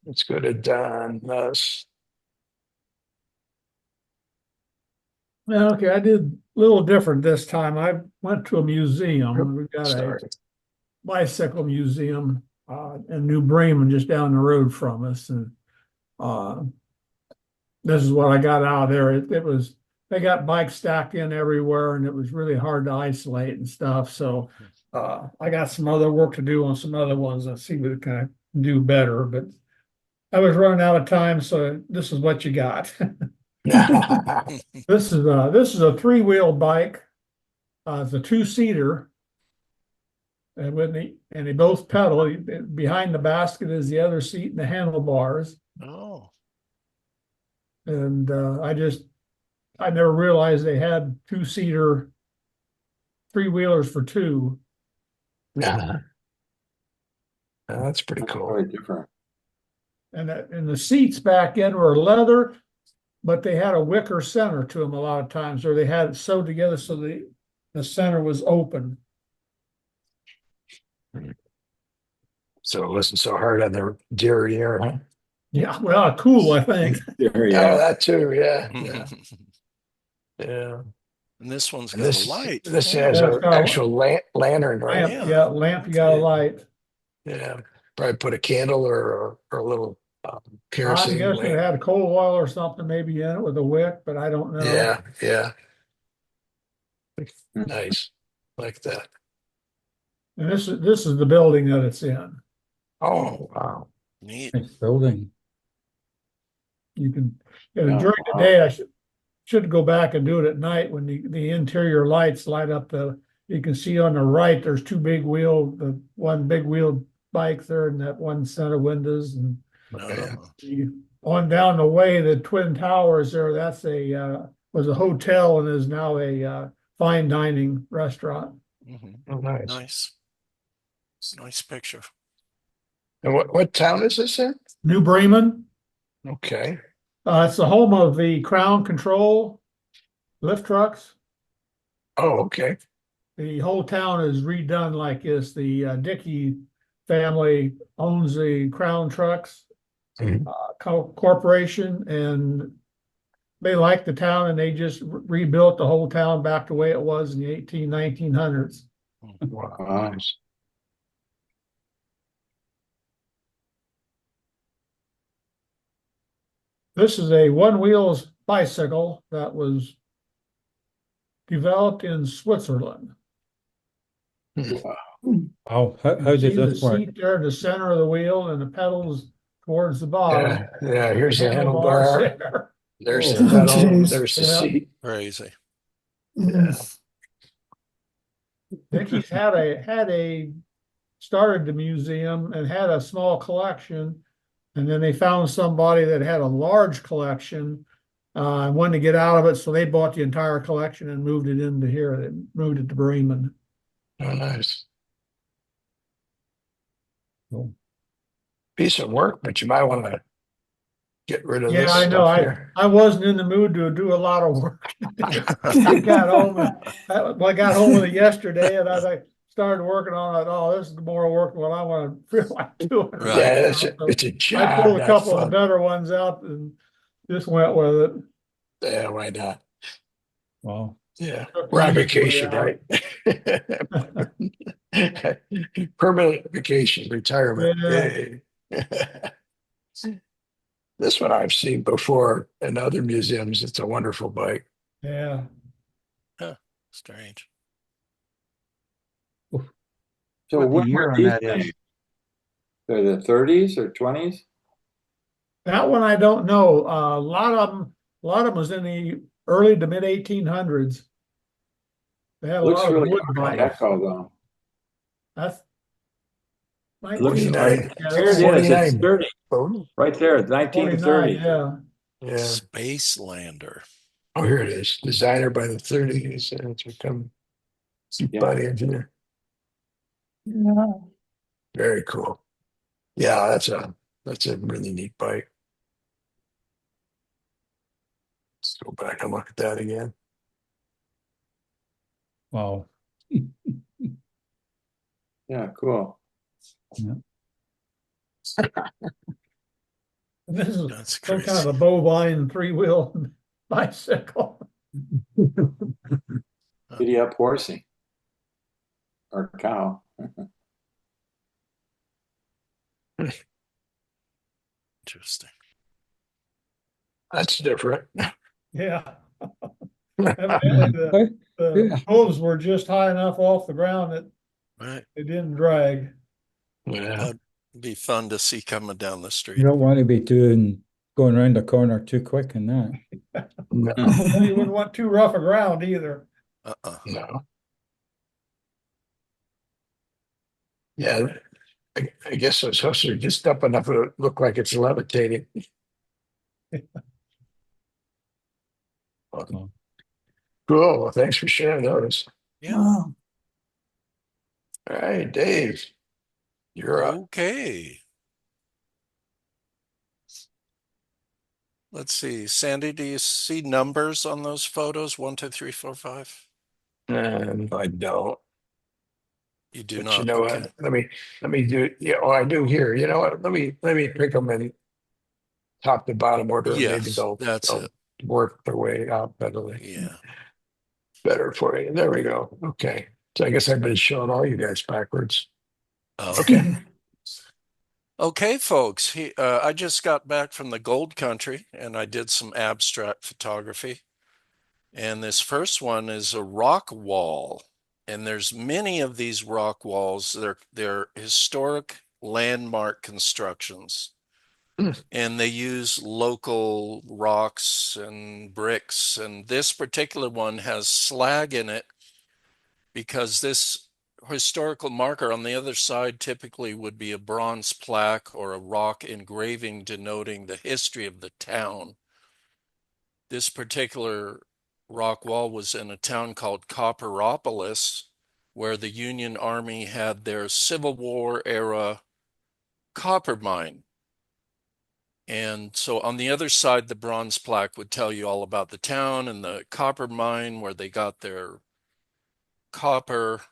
A: Let's go to Don.
G: Okay, I did little different this time. I went to a museum. We've got a
A: Sorry.
G: bicycle museum in New Bremen, just down the road from us. And this is what I got out of there. It was, they got bikes stacked in everywhere, and it was really hard to isolate and stuff. So I got some other work to do on some other ones and see what can I do better. But I was running out of time, so this is what you got. This is a three-wheel bike. It's a two-seater. And they both pedal. Behind the basket is the other seat and the handlebars.
C: Oh,
G: And I never realized they had two-seater three-wheelers for two.
A: That's pretty
E: That's
A: cool.
E: very different.
G: And the seats back in were leather, but they had a wicker center to them a lot of times, or they had it sewed together so the center was open.
A: So it wasn't so hard on the derriere, huh?
G: Yeah, well, cool, I think.
E: There
A: Oh,
E: you go.
A: that too, yeah. Yeah.
C: and this one's
A: And
C: got a
A: this
C: light.
A: this
C: Oh,
A: has
G: Yeah, it's
A: an
G: got a
A: actual lantern, right?
G: lamp,
C: Yeah.
G: yeah, lamp, you got a
C: Okay.
G: light.
A: Yeah. Probably put a candle or a little
G: I
A: kerosene
G: guess it
A: lamp.
G: had coal oil or something maybe in it with a wick, but I don't know.
A: Yeah, yeah. Nice. Like that.
G: And this is the building that it's in.
A: Oh, wow.
C: neat.
D: Nice building.
G: You can,
E: Yeah,
G: during the
E: wow.
G: day, I should go back and do it at night when the interior lights light up you can see on the right, there's the one big wheel bike there and that one set of windows, and
A: Yeah.
G: on down the way, the Twin Towers there, that's was a hotel and is now a fine dining restaurant.
C: Mhm.
A: Oh, nice.
C: Nice. Nice picture.
A: And what town is this in?
G: New Bremen,
A: Okay.
G: it's the home of the Crown Control lift trucks.
A: Oh, okay.
G: The whole town is redone like this. The Dickey family owns the Crown Trucks
A: Mhm.
G: Corporation, and they like the town, and they just rebuilt the whole town back the way it was in the 1900s.
A: Wow. Nice.
G: This is a one-wheels bicycle that was developed in Switzerland.
E: Wow.
D: Wow, how
G: You
D: does
G: see the
D: this work?
G: seat there in the center of the wheel and the pedals towards the bottom.
A: Yeah, yeah. Here's the
G: Handlebars
A: handlebar.
G: there.
A: There's
D: Oh,
A: the pedal.
H: geez.
A: There's the
G: Yeah.
A: seat.
C: Crazy.
A: Yeah.
G: Dickey's had a started the museum and had a small collection, and then they found somebody that had a large collection and wanted to get out of it, so they bought the entire collection and moved it into here. They moved it to Bremen.
A: Oh, nice.
D: Cool.
A: Piece of work, but you might want to get rid of
G: Yeah,
A: this
G: I know.
A: stuff here.
G: I wasn't in the mood to do a lot of work. I got home I got home with it yesterday, and as I started working on it, oh, this is more work than what I want to feel like doing.
C: Right.
A: Yeah, it's
G: So
A: a
G: I
A: job.
G: pulled a
A: not
G: couple of
A: fun.
G: the better ones out and just went with it.
A: Yeah, why not?
D: Wow.
A: Yeah,
G: Took
A: we're on
G: the easy
A: vacation,
G: way
A: right? Permanent vacation, retirement.
G: Yeah.
A: Yay. This one I've seen before in other museums. It's a wonderful bike.
G: Yeah.
C: Strange.
E: So
F: What the
E: when
F: year
E: were
F: on
E: these
F: that is?
E: things? They're the 30s or 20s?
G: That one I don't know. A lot of them was in the early to mid 1800s. They had a
E: Looks
G: lot of
E: really
G: wood
E: good on
G: bikes.
E: Echo though.
G: That's
E: It looks
A: 49.
E: like
G: Yeah,
E: here it is. It's
A: 49.
E: 30
A: Oh,
E: right there. It's
G: 49,
E: 1930.
G: yeah.
A: yeah.
C: Space Lander.
A: Oh, here it is. Designer by the 30s and it's become
E: Yeah.
A: body engineer.
H: Yeah.
A: Very cool. Yeah, that's a really neat bike. Let's go back and look at that again.
D: Wow.
E: Yeah, cool.
G: This is
C: That's
G: some
C: crazy.
G: kind of a bovine three-wheel bicycle.
E: Giddy up horsey or cow.
C: Interesting.
A: That's different.
G: Yeah. Evidently,
D: Yeah.
G: the hooves were just high enough off the ground that
C: Right.
G: it didn't drag.
A: Yeah.
C: That'd be fun to see coming down the
D: You
C: street.
D: don't want to be going around a corner too quick in that.
A: No,
G: Well, you wouldn't want too rough a ground either.
C: Uh-uh.
A: no. Yeah, I guess those hoofs are just up enough to look like it's levitating.
D: Oh.
A: Cool. Well, thanks for sharing those.
C: Yeah.
H: Wow.
A: All right, Dave, you're up.
C: Okay. Let's see. Sandy, do you see numbers on those photos? 1, 2, 3, 4, 5?
A: And I don't.
C: You do
A: But you
C: not.
A: know
C: Okay.
A: what? Let me do it. Yeah, oh, I do here. You know what? Let me pick them in top to bottom order, and maybe
C: Yes, that's
A: they'll
C: it.
A: work their way out
C: Yeah.
A: better for you. There we go. Okay. So I guess I've been showing all you guys backwards.
C: Oh.
A: Okay.
C: Okay, folks. I just got back from the gold country and I did some abstract photography. And this first one is a rock wall. And there's many of these rock walls. They're historic landmark constructions. And they use local rocks and bricks. And this particular one has slag in it because this historical marker on the other side typically would be a bronze plaque or a rock engraving denoting the history of the town. This particular rock wall was in a town called Copperopolis, where the Union Army had their Civil War era copper mine. And so on the other side, the bronze plaque would tell you all about the town and the copper mine where they got their copper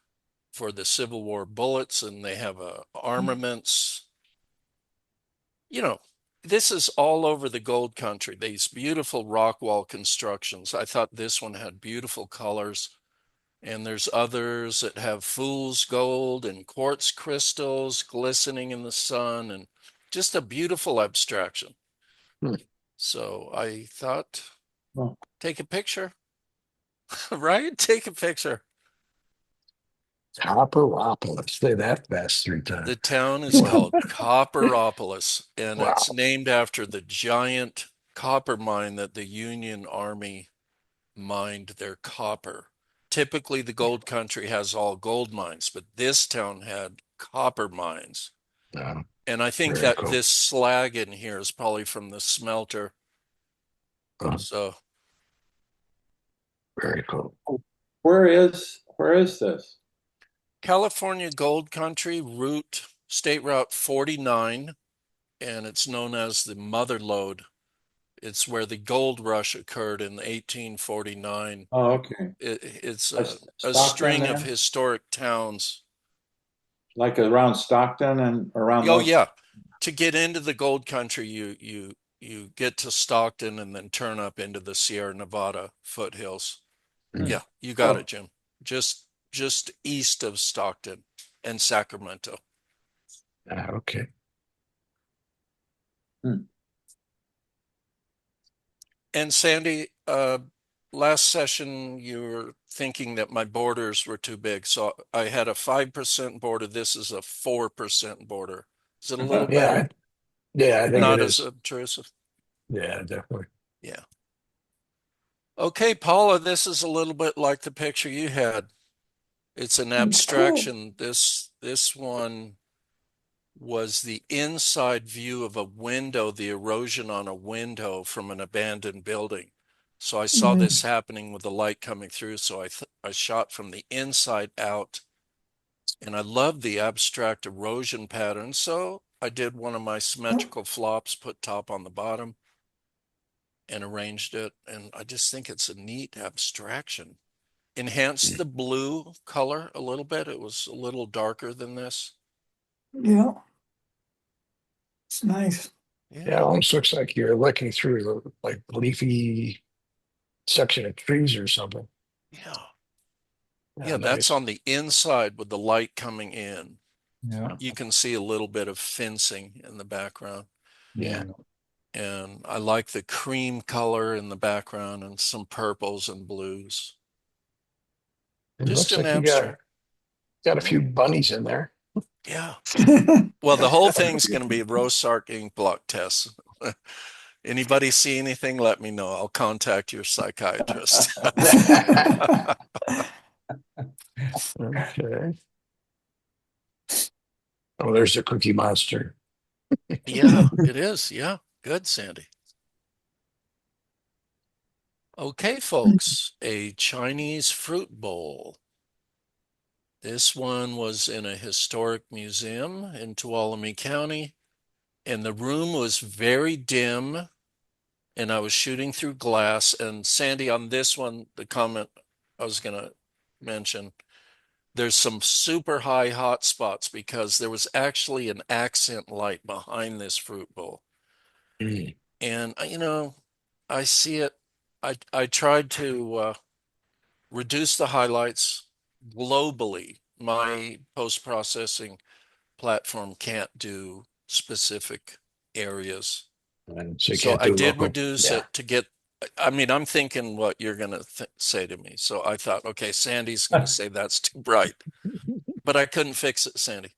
C: for the Civil War bullets, and they have armaments. You know, this is all over the gold country, these beautiful rock wall constructions. I thought this one had beautiful colors. And there's others that have fool's gold and quartz crystals glistening in the sun, and just a beautiful abstraction.
A: Hmm.
C: So I thought,
E: Oh.
C: take a picture, right? Take a picture.
A: Copperopolis. Say that fast 3 times.
C: The town is called Copperopolis, and
A: Wow.
C: it's named after the giant copper mine that the Union Army mined their copper. Typically, the gold country has all gold mines, but this town had copper mines.
A: Oh,
C: And I think
A: very
C: that
A: cool.
C: this slag in here is probably from the smelter.
A: Oh,
C: So
A: very cool.
E: Where is this?
C: California Gold Country State Route 49, and it's known as the Mother Lode. It's where the gold rush occurred in 1849.
E: Oh, okay.
C: It's a
E: Stockton
C: string of
E: there?
C: historic towns.
E: Like around Stockton and around
C: Oh
E: those?
C: yeah, to get into the gold country, you get to Stockton and then turn up into the Sierra Nevada foothills. Yeah, you got
E: Oh.
C: it, Jim. Just east of Stockton and Sacramento.
A: Okay.
C: And Sandy, last session you were thinking that my borders were too big, so I had a 5% border. This is a 4% border. Is it a little
A: Yeah.
C: better?
A: Yeah, I think
C: Not
A: it
C: as
A: is.
C: obtrusive.
A: Yeah, definitely.
C: Yeah. Okay, Paula, this is a little bit like the picture you had. It's an
H: Cool.
C: abstraction. This one was the inside view of a window, the erosion on a window from an abandoned building. So I saw this happening with the light coming through. So I shot from the inside out, and I loved the abstract erosion pattern. So I did one of my symmetrical flops, put top on the bottom, and arranged it. And I just think it's a neat abstraction. Enhanced the blue color a little bit. It was a little darker than this.
H: Yeah, it's nice.
A: Yeah, it almost looks like you're looking through the like leafy section of trees or something.
C: Yeah. Yeah, that's
A: nice.
C: on the inside with the light coming in.
D: Yeah.
C: You can see a little bit of fencing in the background.
A: Yeah.
C: And I like the cream color in the background and some purples and blues.
A: It
C: Just
A: looks
C: an
A: like you
C: abstract.
A: got a few bunnies in there.
C: Yeah. Well, the whole thing's going to be Rosark ink blot tests. Anybody see anything? Let me know. I'll contact your psychiatrist.
A: Okay. Oh, there's a Cookie Monster.
C: Yeah, it is. Yeah. Good, Sandy. Okay, folks, a Chinese fruit bowl. This one was in a historic museum in Tuolumne County, and the room was very dim, and I was shooting through glass. And Sandy, on this one, the comment I was going to mention, there's some super high hot spots because there was actually an accent light behind this fruit bowl.
A: Mm.
C: And, I see it. I tried to reduce the highlights globally. My post-processing platform can't do specific areas.
A: And so you
C: So
A: can't
C: I
A: do
C: did
A: local.
C: reduce
A: Yeah.
C: it to get, I mean, I'm thinking what you're going to say to me. So I thought, okay, Sandy's going to say that's too bright, but I couldn't fix it, Sandy.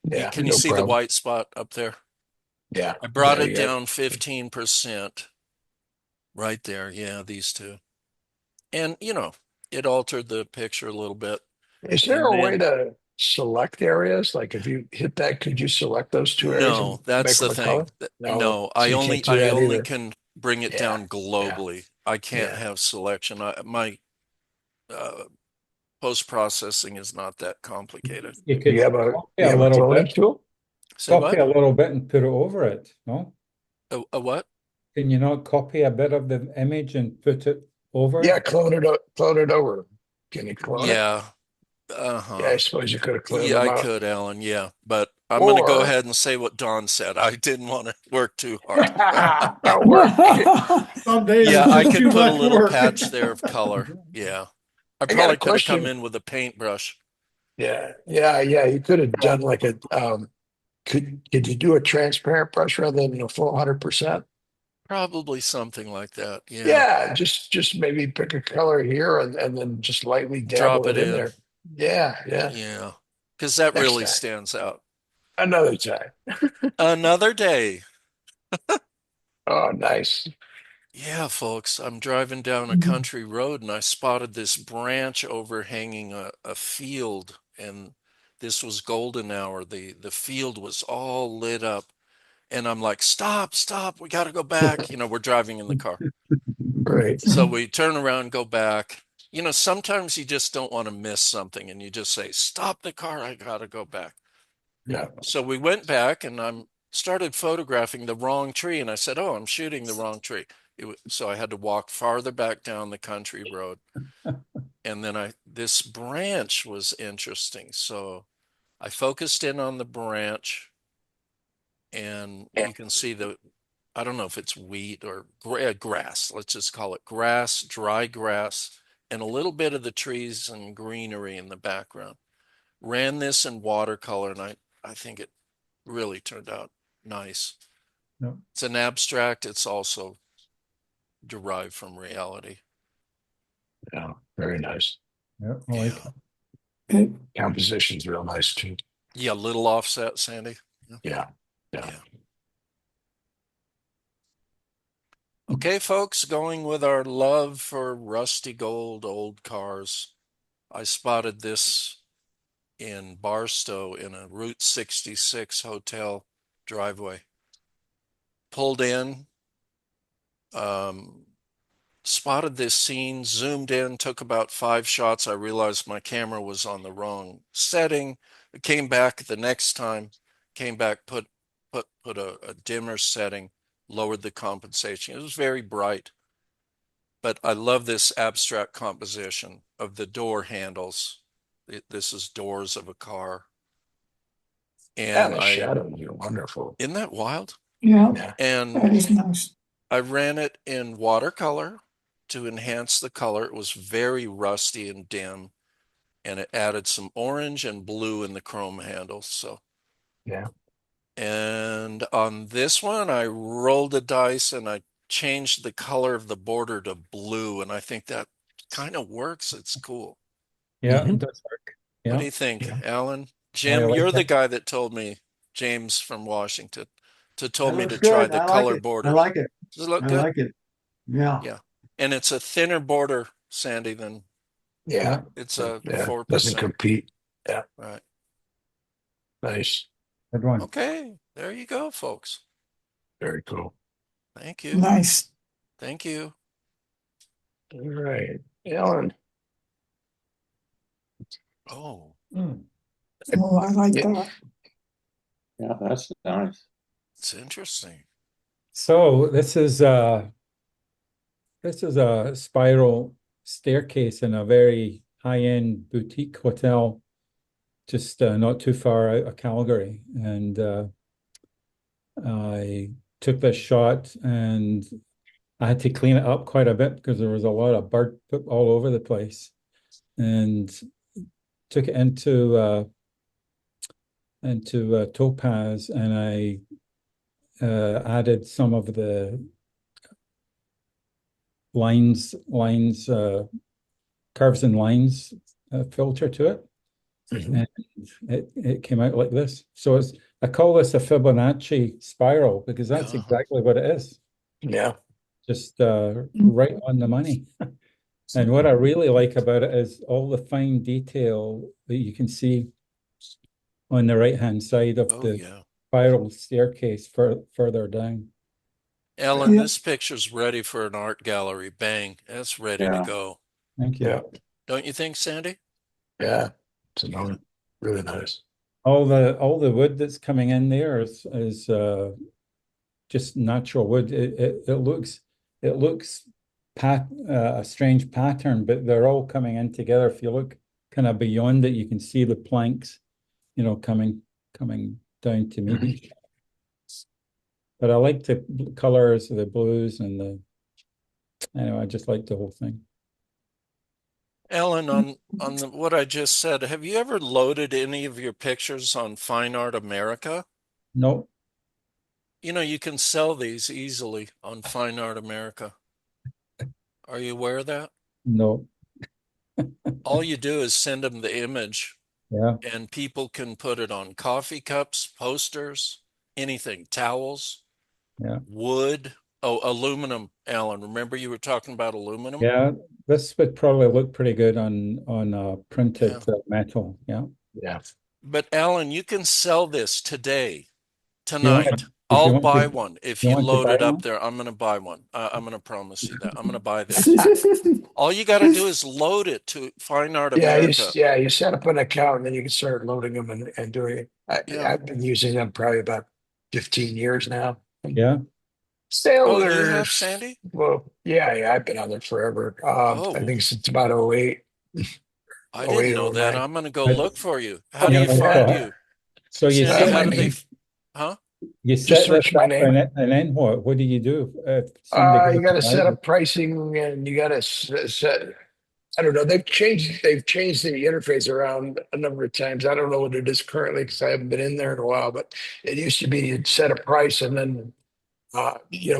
A: Yeah.
C: Can you
A: No
C: see the
A: problem.
C: white spot up there?
A: Yeah.
C: I brought
A: Yeah.
C: it
A: Yeah.
C: down 15% right there. Yeah, these two. And, it altered the picture a little bit.
A: Is there
C: And
A: a way
C: then,
A: to select areas? Like if you hit that, could you select those two areas and
C: no, that's
A: make them
C: the
A: a color?
C: thing.
A: No.
C: No,
A: So
C: I
A: you
C: only
A: can't do
C: I
A: that
C: only
A: either.
C: can bring it
A: Yeah.
C: down
A: Yeah.
C: globally. I can't
A: Yeah.
C: have selection. My uh, post processing is not that complicated.
D: You
A: Do you
D: could
A: have a
D: copy
A: you
D: a
A: have a
D: little
A: cloning
D: bit,
A: tool?
C: Say
D: copy
C: what?
D: a little bit and put it over it, no?
C: A what?
D: Can you not copy a bit of the image and put it over
A: Yeah,
D: it?
A: clone it over. Can you clone it?
C: Yeah.
A: Yeah,
C: Uh-huh.
A: I suppose you could have cloned
C: Yeah,
A: them
C: I
A: out.
C: could, Alan. Yeah, but I'm going to go
A: Or
C: ahead and say what Don said. I didn't want to work too hard.
A: don't work.
G: Some days
C: Yeah,
G: it's
C: I
G: just
C: could
G: too
C: put a
G: much
C: little
G: work.
C: patch there of color. Yeah. I
A: I got a
C: probably could have come
A: question.
C: in with a paintbrush.
A: Yeah. You could have done like a could you do a transparent brush rather than a full 100%?
C: Probably something like that. Yeah.
A: Yeah, just maybe pick a color here and then just lightly
C: Drop
A: dabble
C: it
A: it in
C: in.
A: there. Yeah.
C: Yeah. Because that
A: Next
C: really
A: time.
C: stands out.
A: Another time.
C: Another day.
A: Oh, nice.
C: Yeah, folks, I'm driving down a country road and I spotted this branch overhanging a field, and this was golden hour. The field was all lit up, and I'm like, stop, we got to go back. We're driving in the car.
A: Great.
C: So we turn around, go back. Sometimes you just don't want to miss something and you just say, stop the car, I got to go back.
A: Yeah.
C: So we went back and I started photographing the wrong tree. And I said, oh, I'm shooting the wrong tree. So I had to walk farther back down the country road. And then this branch was interesting. So I focused in on the branch, and you can see I don't know if it's wheat or grass. Let's just call it grass, dry grass, and a little bit of the trees and greenery in the background. Ran this in watercolor, and I think it really turned out nice.
D: No.
C: It's an abstract. It's also derived from reality.
A: Yeah. Very nice.
D: Yeah, I like
C: Yeah.
D: it.
A: Composition's real nice too.
C: Yeah, little offset, Sandy.
A: Yeah.
C: Okay, folks, going with our love for rusty gold old cars. I spotted this in Barstow in a Route 66 hotel driveway. Pulled in, spotted this scene, zoomed in, took about 5 shots. I realized my camera was on the wrong setting. I came back the next time, put a dimmer setting, lowered the compensation. It was very bright. But I love this abstract composition of the door handles. This is doors of a car.
A: And
C: And
A: the shadows are wonderful.
C: isn't that wild?
H: Yeah,
A: Yeah.
C: And
H: that is nice.
C: I ran it in watercolor to enhance the color. It was very rusty and dim. and it added some orange and blue in the chrome handles. So,
A: Yeah.
C: and on this one, I rolled the dice and I changed the color of the border to blue, and I think that kind of works. It's cool.
D: Yeah,
A: Mhm.
D: it does work.
C: What
D: Yeah,
C: do you think,
A: Yeah.
C: Alan?
D: I
C: Jim,
D: like
C: you're the
D: that.
C: guy that told me, James from Washington,
F: That
C: told me
F: looks
C: to try
F: good.
C: the
F: I like
C: color
F: it. I
C: borders.
F: like it.
C: Does it look
F: I
C: good?
F: like it. Yeah.
C: Yeah. And it's a thinner border, Sandy, than
A: Yeah.
D: Yeah,
C: it's a
A: Yeah. Doesn't
C: 4%.
A: compete. Yeah.
C: Right.
D: good
A: Nice.
D: one.
C: Okay. There you go, folks.
A: Very cool.
C: Thank you.
H: Nice.
C: Thank you.
A: All right. Alan.
C: Oh,
H: Oh, I like
A: Yeah.
H: that.
E: Yeah, that's nice.
C: it's interesting.
D: So this is a spiral staircase in a very high-end boutique hotel, just not too far out of Calgary. And I took this shot and I had to clean it up quite a bit because there was a lot of bird poop all over the place. And took it into Topaz, and I added some of the lines, curves and lines filter to it,
A: Mhm.
D: and it came out like this. So I call this a Fibonacci spiral because that's
C: Uh-huh.
D: exactly what it is.
A: Yeah.
D: Just right on the money. And what I really like about it is all the fine detail that you can see on the right-hand side of
C: Oh,
D: the
C: yeah.
D: spiral staircase further down.
C: Ellen,
H: Yeah.
C: this picture's ready for an art gallery. Bang. That's ready to
E: Yeah.
C: go.
D: Thank you.
A: Yeah.
C: Don't you think, Sandy?
A: Yeah. It's
C: Yeah.
A: really nice.
D: All the wood that's coming in there is just natural wood. It looks a strange pattern, but they're all coming in together. If you look kind of beyond it, you can see the planks, coming down to meet
A: Mhm.
D: each other. But I like the colors, the blues, and anyway, I just like the whole thing.
C: Ellen, on what I just said, have you ever loaded any of your pictures on Fine Art America?
D: No,
C: You know, you can sell these easily on Fine Art America. Are you aware of that?
D: no,
C: All you do is send them the image,
D: yeah,
C: and people can put it on coffee cups, posters, anything, towels,
D: yeah,
C: wood. Oh, aluminum, Alan. Remember you were talking about aluminum?
D: yeah. This would probably look pretty good on
C: Yeah.
D: printed metal. Yeah.
A: Yeah.
C: But Alan, you can sell this today,
D: Do you want
C: tonight.
D: to, if
C: I'll
D: you want to,
C: buy one. If
D: you
C: you
D: want to
C: load
D: buy
C: it up
D: one?
C: there, I'm going to buy one. I'm going to promise you that. I'm going to buy this. All you got to do is load it to Fine Art
A: Yeah,
C: America.
A: you set up an account and then you can start loading them and doing it.
C: Yeah.
A: I've been using them probably about 15 years now.
D: Yeah.
C: Oh, you have,
A: Sailors.
C: Sandy?
A: Well, yeah, I've been on there forever. I
C: Oh,
A: think since about '08,
C: I didn't
A: '08,
C: know that.
A: '09.
C: I'm going to go
D: But
C: look for you. How do
D: you
C: you
D: know,
C: find
A: Yeah.
C: you?
D: so
C: Sandy, how
A: My
C: do they,
A: name.
C: huh?
D: you
A: Just
D: set this
A: search my
D: up
A: name.
D: and then what? What do you do if somebody
A: You
D: goes
A: got
D: to
A: to
D: buy
A: set
D: this?
A: up pricing and you got to set. I don't know. They've changed the interface around a number of times. I don't know what it is currently because I haven't been in there in a while. But it used to be you'd set a price and then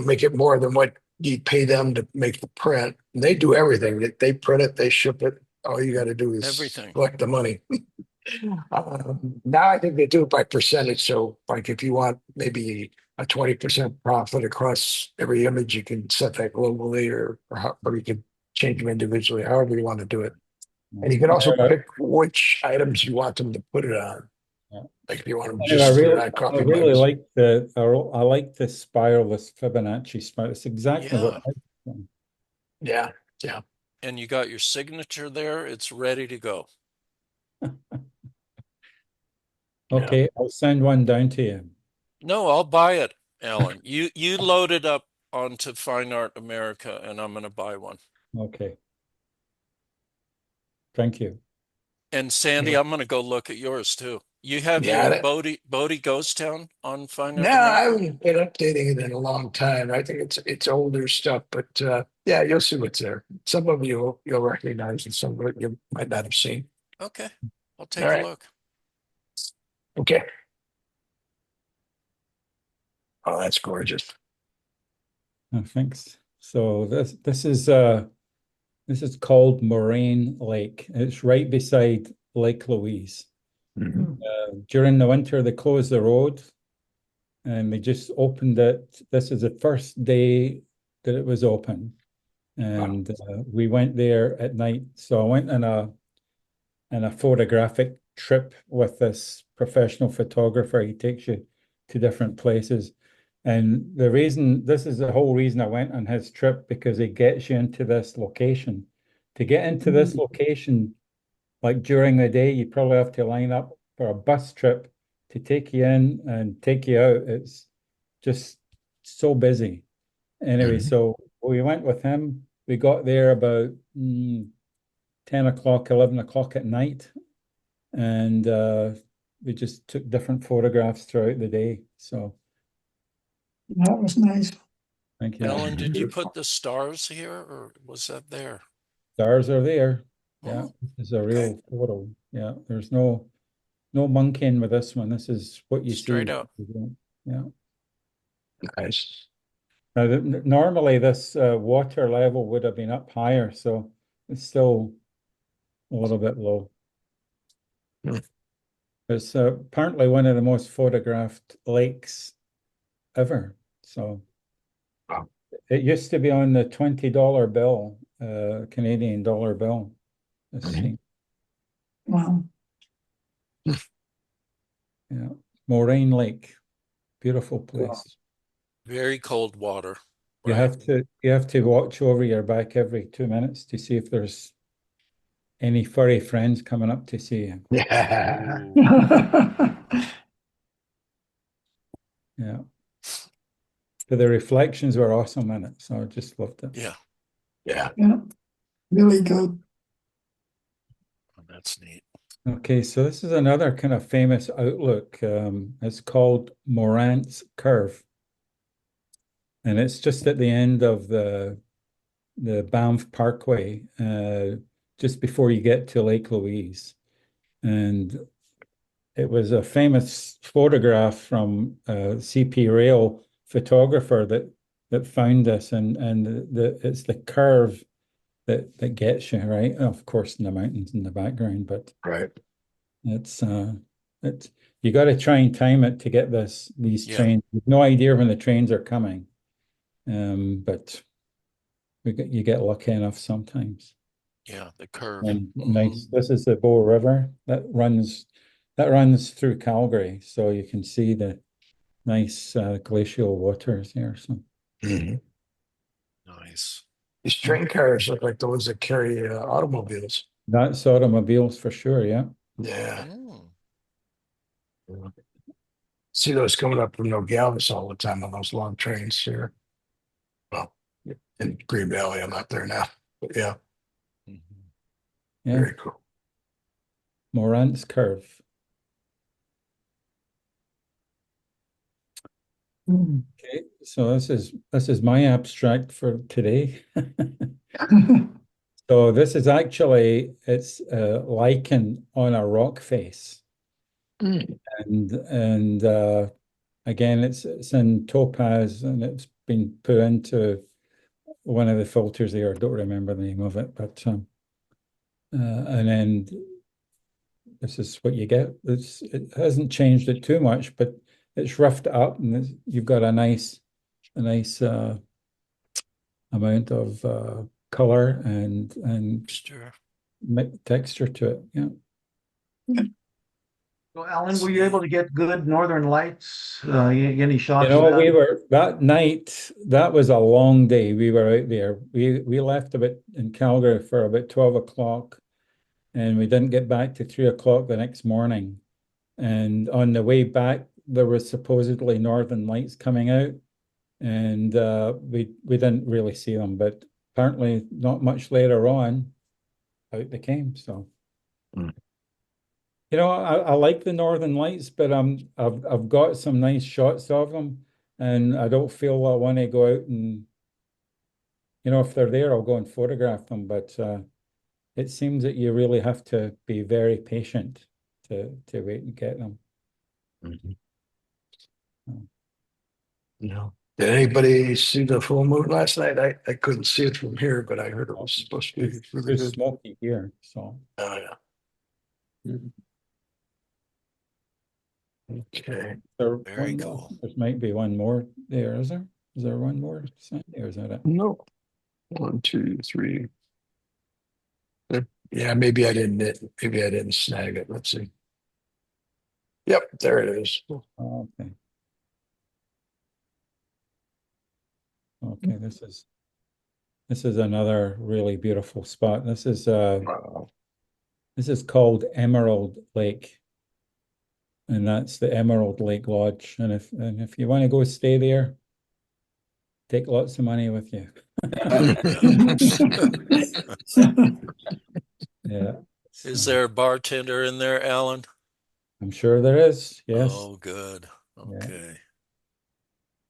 A: make it more than what you pay them to make the print. And they do everything. They print it, they ship it. All you got to do is
C: Everything.
A: collect the money. Now I think they do it by percentage. So, like, if you want maybe a 20% profit across every image, you can set that globally, or you can change them individually, however you want to do it. And you can also
D: Anyway,
A: pick which items you want them to put it on. Like if you want them
D: I
A: just put it on
D: I
A: coffee
D: really
A: mugs.
D: like I like the spiral, this Fibonacci spiral. It's exactly what
C: Yeah.
D: I want.
A: Yeah, yeah.
C: And you got your signature there. It's ready to go.
A: Yeah.
D: Okay, I'll send one down to you.
C: No, I'll buy it, Alan. You load it up onto Fine Art America, and I'm going to buy one.
D: Okay. Thank you.
C: And Sandy, I'm going to go look at yours too. You have
A: Yeah,
C: your Bodie Ghost Town on Fine
A: no,
C: Art
A: I
C: America?
A: haven't been updating it in a long time. I think it's older stuff, but yeah, you'll see what's there. Some of you you'll recognize, and some of it you might not have seen.
C: Okay, I'll
A: All
C: take a
A: right.
C: look.
A: Okay. Oh, that's gorgeous.
D: Oh, thanks. So this is called Moraine Lake. It's right beside Lake Louise.
A: Mhm.
D: During the winter, they closed the road and they just opened it. This is the first day that it was open.
A: Wow.
D: And we went there at night. So I went on a photographic trip with this professional photographer. He takes you to different places. And this is the whole reason I went on his trip, because he gets you into this location. To get into this location, like during the day, you probably have to line up for a bus trip to take you in and take you out. It's just so busy. Anyway,
A: Mhm.
D: so we went with him. We got there about 10 o'clock, 11 o'clock at night, and we just took different photographs throughout the day. So
H: That was nice.
D: thank you.
C: Alan, did you put
E: Beautiful.
C: the stars here or was that there?
D: Stars are there. Yeah,
C: Oh,
D: this is a
C: okay.
D: real photo. Yeah, there's no monkeying with this one. This is what you
C: Straight
D: see.
C: out.
D: Yeah.
A: Nice.
D: Now, normally this water level would have been up higher, so it's still a little bit low.
A: Hmm.
D: It's apparently one of the most photographed lakes ever. So
A: Wow.
D: it used to be on the $20 bill, Canadian dollar bill. This
A: Mhm.
D: thing.
H: Wow.
D: Yeah. Moraine Lake, beautiful
E: Wow.
D: place.
C: Very cold water,
D: You
C: right?
D: have to watch over your back every 2 minutes to see if there's any furry friends coming up to see you.
A: Yeah.
C: Ooh,
D: Yeah. But the reflections were awesome in it, so I just loved it.
C: yeah,
A: Yeah.
H: Yeah, really good.
C: that's neat.
D: Okay, so this is another kind of famous outlook. It's called Morant's Curve, and it's just at the end of the Banff Parkway, just before you get to Lake Louise. And it was a famous photograph from a CP Rail photographer that found this, and it's the curve that gets you, right? And of course, in the mountains in the background, but
A: Right.
D: it's it's you got to try and time it to get these
C: Yeah,
D: trains. You've no idea when the trains are coming, but you get lucky enough sometimes.
C: yeah, the curve.
D: And
C: Hmm.
D: nice. This is the Bow River that runs through Calgary, so you can see the nice glacial waters here. So
A: Mhm.
C: Nice.
A: These train cars look like those that carry automobiles.
D: that's automobiles for sure. Yeah.
A: Yeah.
C: Mm.
A: See those coming up from Nogales all the time on those long trains here. Well, in Green Valley, I'm not there now. But yeah,
C: Mhm.
D: Yeah.
A: very cool.
D: Morant's Curve.
H: Mm.
D: Okay, so this is my abstract for today. So this is actually it's lichen on a rock face,
A: Mm.
D: and again it's in topaz, and it's been put into one of the filters there. I don't remember the name of it, but and then this is what you get. It hasn't changed it too much, but it's roughed it up, and you've got a nice amount of color and
C: Sure.
D: texture to it. Yeah.
F: So Alan,
C: That's
F: were you
C: neat.
F: able to get good northern lights? Any
D: You
F: shots of
D: know,
F: that?
D: we were that night, that was a long day. We were out there. We left a bit in Calgary for about 12 o'clock, and we didn't get back to 3 o'clock the next morning. And on the way back, there was supposedly northern lights coming out, and we didn't really see them, but apparently not much later on, out they came. So
A: Mm.
D: I like the northern lights, but I've got some nice shots of them, and I don't feel I want to go out and if they're there, I'll go and photograph them. But it seems that you really have to be very patient to wait and get them.
A: No. Did anybody see the full moon last night? I couldn't see it from here, but I heard it was supposed to be really
D: It's
A: good.
D: smoky here, so.
A: Oh, yeah. Okay.
D: There
C: Very
D: one more.
C: cool.
D: There might be one more there, is there? Is there one more, Sandy, or is that it?
A: Nope. 1, 2, 3. Yeah, maybe I didn't snag it. Let's see. Yep, there it is.
D: Oh, okay. Okay, this is another really beautiful spot. This is
A: Wow.
D: called Emerald Lake. And that's the Emerald Lake Lodge. And if you want to go stay there, take lots of money with you. Yeah.
C: Is there a bartender in there, Alan?
D: I'm sure there is, yes.
C: Oh, good.
D: Yeah.
C: Okay.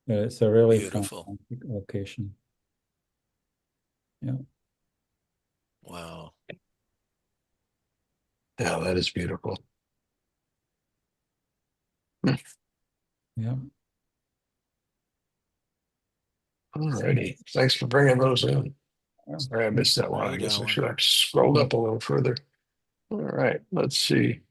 D: Yeah, it's a really
C: Beautiful.
D: fantastic location. Yeah.
C: Wow.
A: Yeah, that is beautiful.
D: Yeah.
A: Alrighty. Thanks for bringing those in.
D: Yeah.
A: Sorry, I missed that one. I
C: Right,
A: guess I
C: Alan.
A: should have scrolled up a little further. All right, let's see.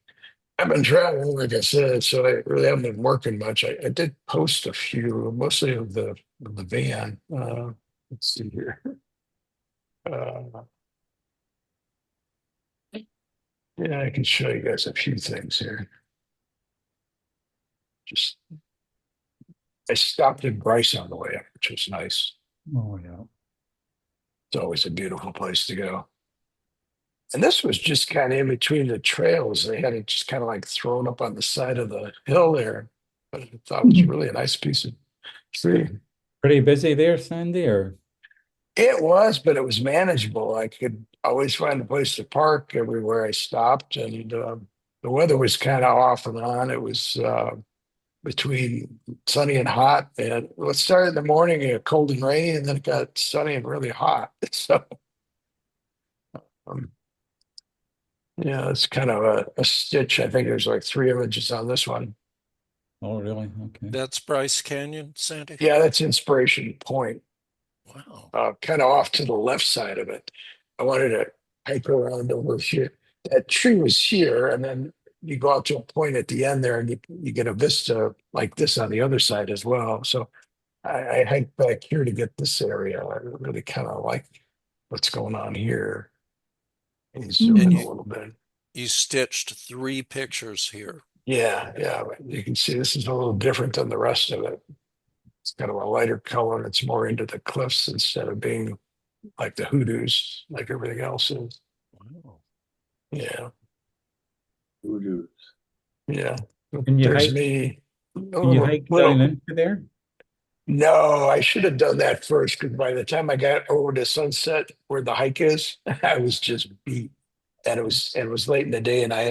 A: I've been traveling, like I said, so I really haven't been working much. I did post a few, mostly of the van. Let's see here. Uh, yeah, I can show you guys a few things here. Just I stopped in Bryce on the way up, which was nice.
D: Oh, yeah.
A: It's always a beautiful place to go. And this was just kind of in between the trails. They had it just kind of like thrown up on the side of the hill there. But I thought it was really a nice piece of tree.
D: Pretty busy there, Sandy, or?
A: It was, but it was manageable. I could always find a place to park everywhere I stopped, and the weather was kind of off and on. It was between sunny and hot, and it started in the morning cold and rainy, and then it got sunny and really hot. So, um, yeah, it's kind of a stitch. I think there's like 3 images on this one.
D: Oh, really? Okay.
C: That's Bryce Canyon, Sandy?
A: Yeah, that's Inspiration Point.
C: Wow.
A: Kind of off to the left side of it. I wanted to hike around over here. That tree was here, and then you go out to a point at the end there, and you get a vista like this on the other side as well. So I hiked back here to get this area. I really kind of like what's going on here. And zoom in
C: And
A: a little bit.
C: You stitched 3 pictures here.
A: Yeah, yeah. You can see this is a little different than the rest of it. It's kind of a lighter color, and it's more into the cliffs instead of being like the hoodoos, like everything else is.
C: Wow.
A: Yeah,
E: Voodoo.
A: yeah.
D: Can you
A: There's
D: hike?
A: me.
D: Can you hike down into there?
A: No, I should have done that first because by the time I got over to Sunset where the hike is, I was just beat. And it was late in the day, and I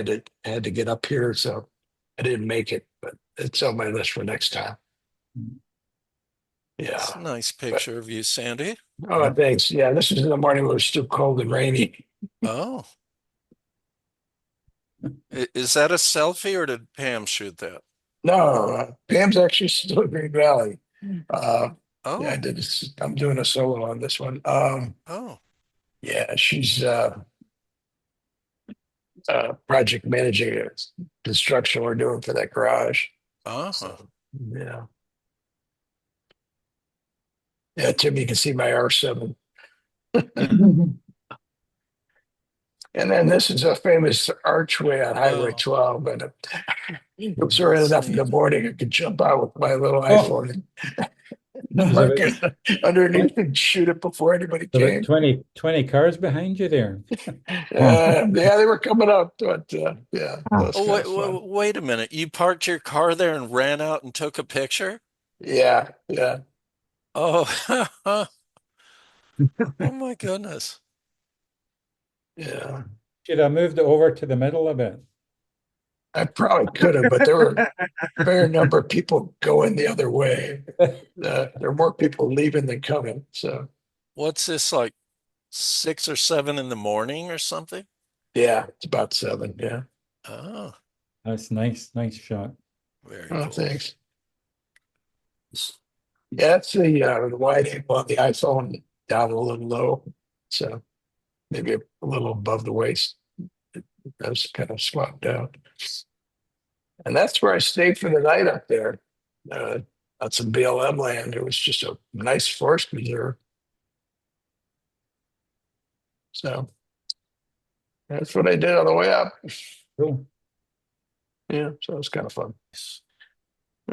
A: had to get up here, so I didn't make it. But it's on my list for next time.
C: It's
A: Yeah.
C: a nice picture of you, Sandy.
A: Oh, thanks. Yeah, this was in the morning when it was still cold and rainy.
C: Oh. Is that a selfie, or did Pam shoot that?
A: No, Pam's actually still in Green Valley. Yeah,
C: Oh.
A: I'm doing a solo on this one.
C: Oh.
A: Yeah, she's project managing a construction we're doing for that garage.
C: Uh-huh.
A: So, yeah. Yeah, Tim, you can see my R7. And then this is a famous archway on Highway
C: Wow.
A: 12. And it was early enough in the morning, I could jump out with my little
D: Oh.
A: iPhone and park it underneath and shoot it before anybody
D: There
A: came.
D: were 20 cars behind you there.
A: Yeah, they were coming up, but yeah, that's
C: Oh,
A: kind of fun.
C: wait a minute. You parked your car there and ran out and took a picture?
A: Yeah, yeah.
C: Oh. Oh my goodness.
A: Yeah,
D: Should I moved it over to the middle a bit?
A: I probably could have, but there were a fair number of people going the other way. There are more people leaving than coming. So
C: What's this, like 6 or 7 in the morning or something?
A: Yeah, it's about 7. Yeah.
C: Oh,
D: That's nice. Nice shot.
C: very
A: Oh,
C: cool.
A: thanks. Yeah, it's the wide angle on the iPhone down a little low, so maybe a little above the waist. That's kind of swapped out. And that's where I stayed for the night up there. Uh, on some BLM land. It was just a nice forest preserve. So that's what I did on the way up.
D: Cool.
A: Yeah, so it was kind of fun.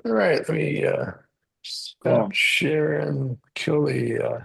A: All right, let me
E: Cool.
A: stop sharing, kill the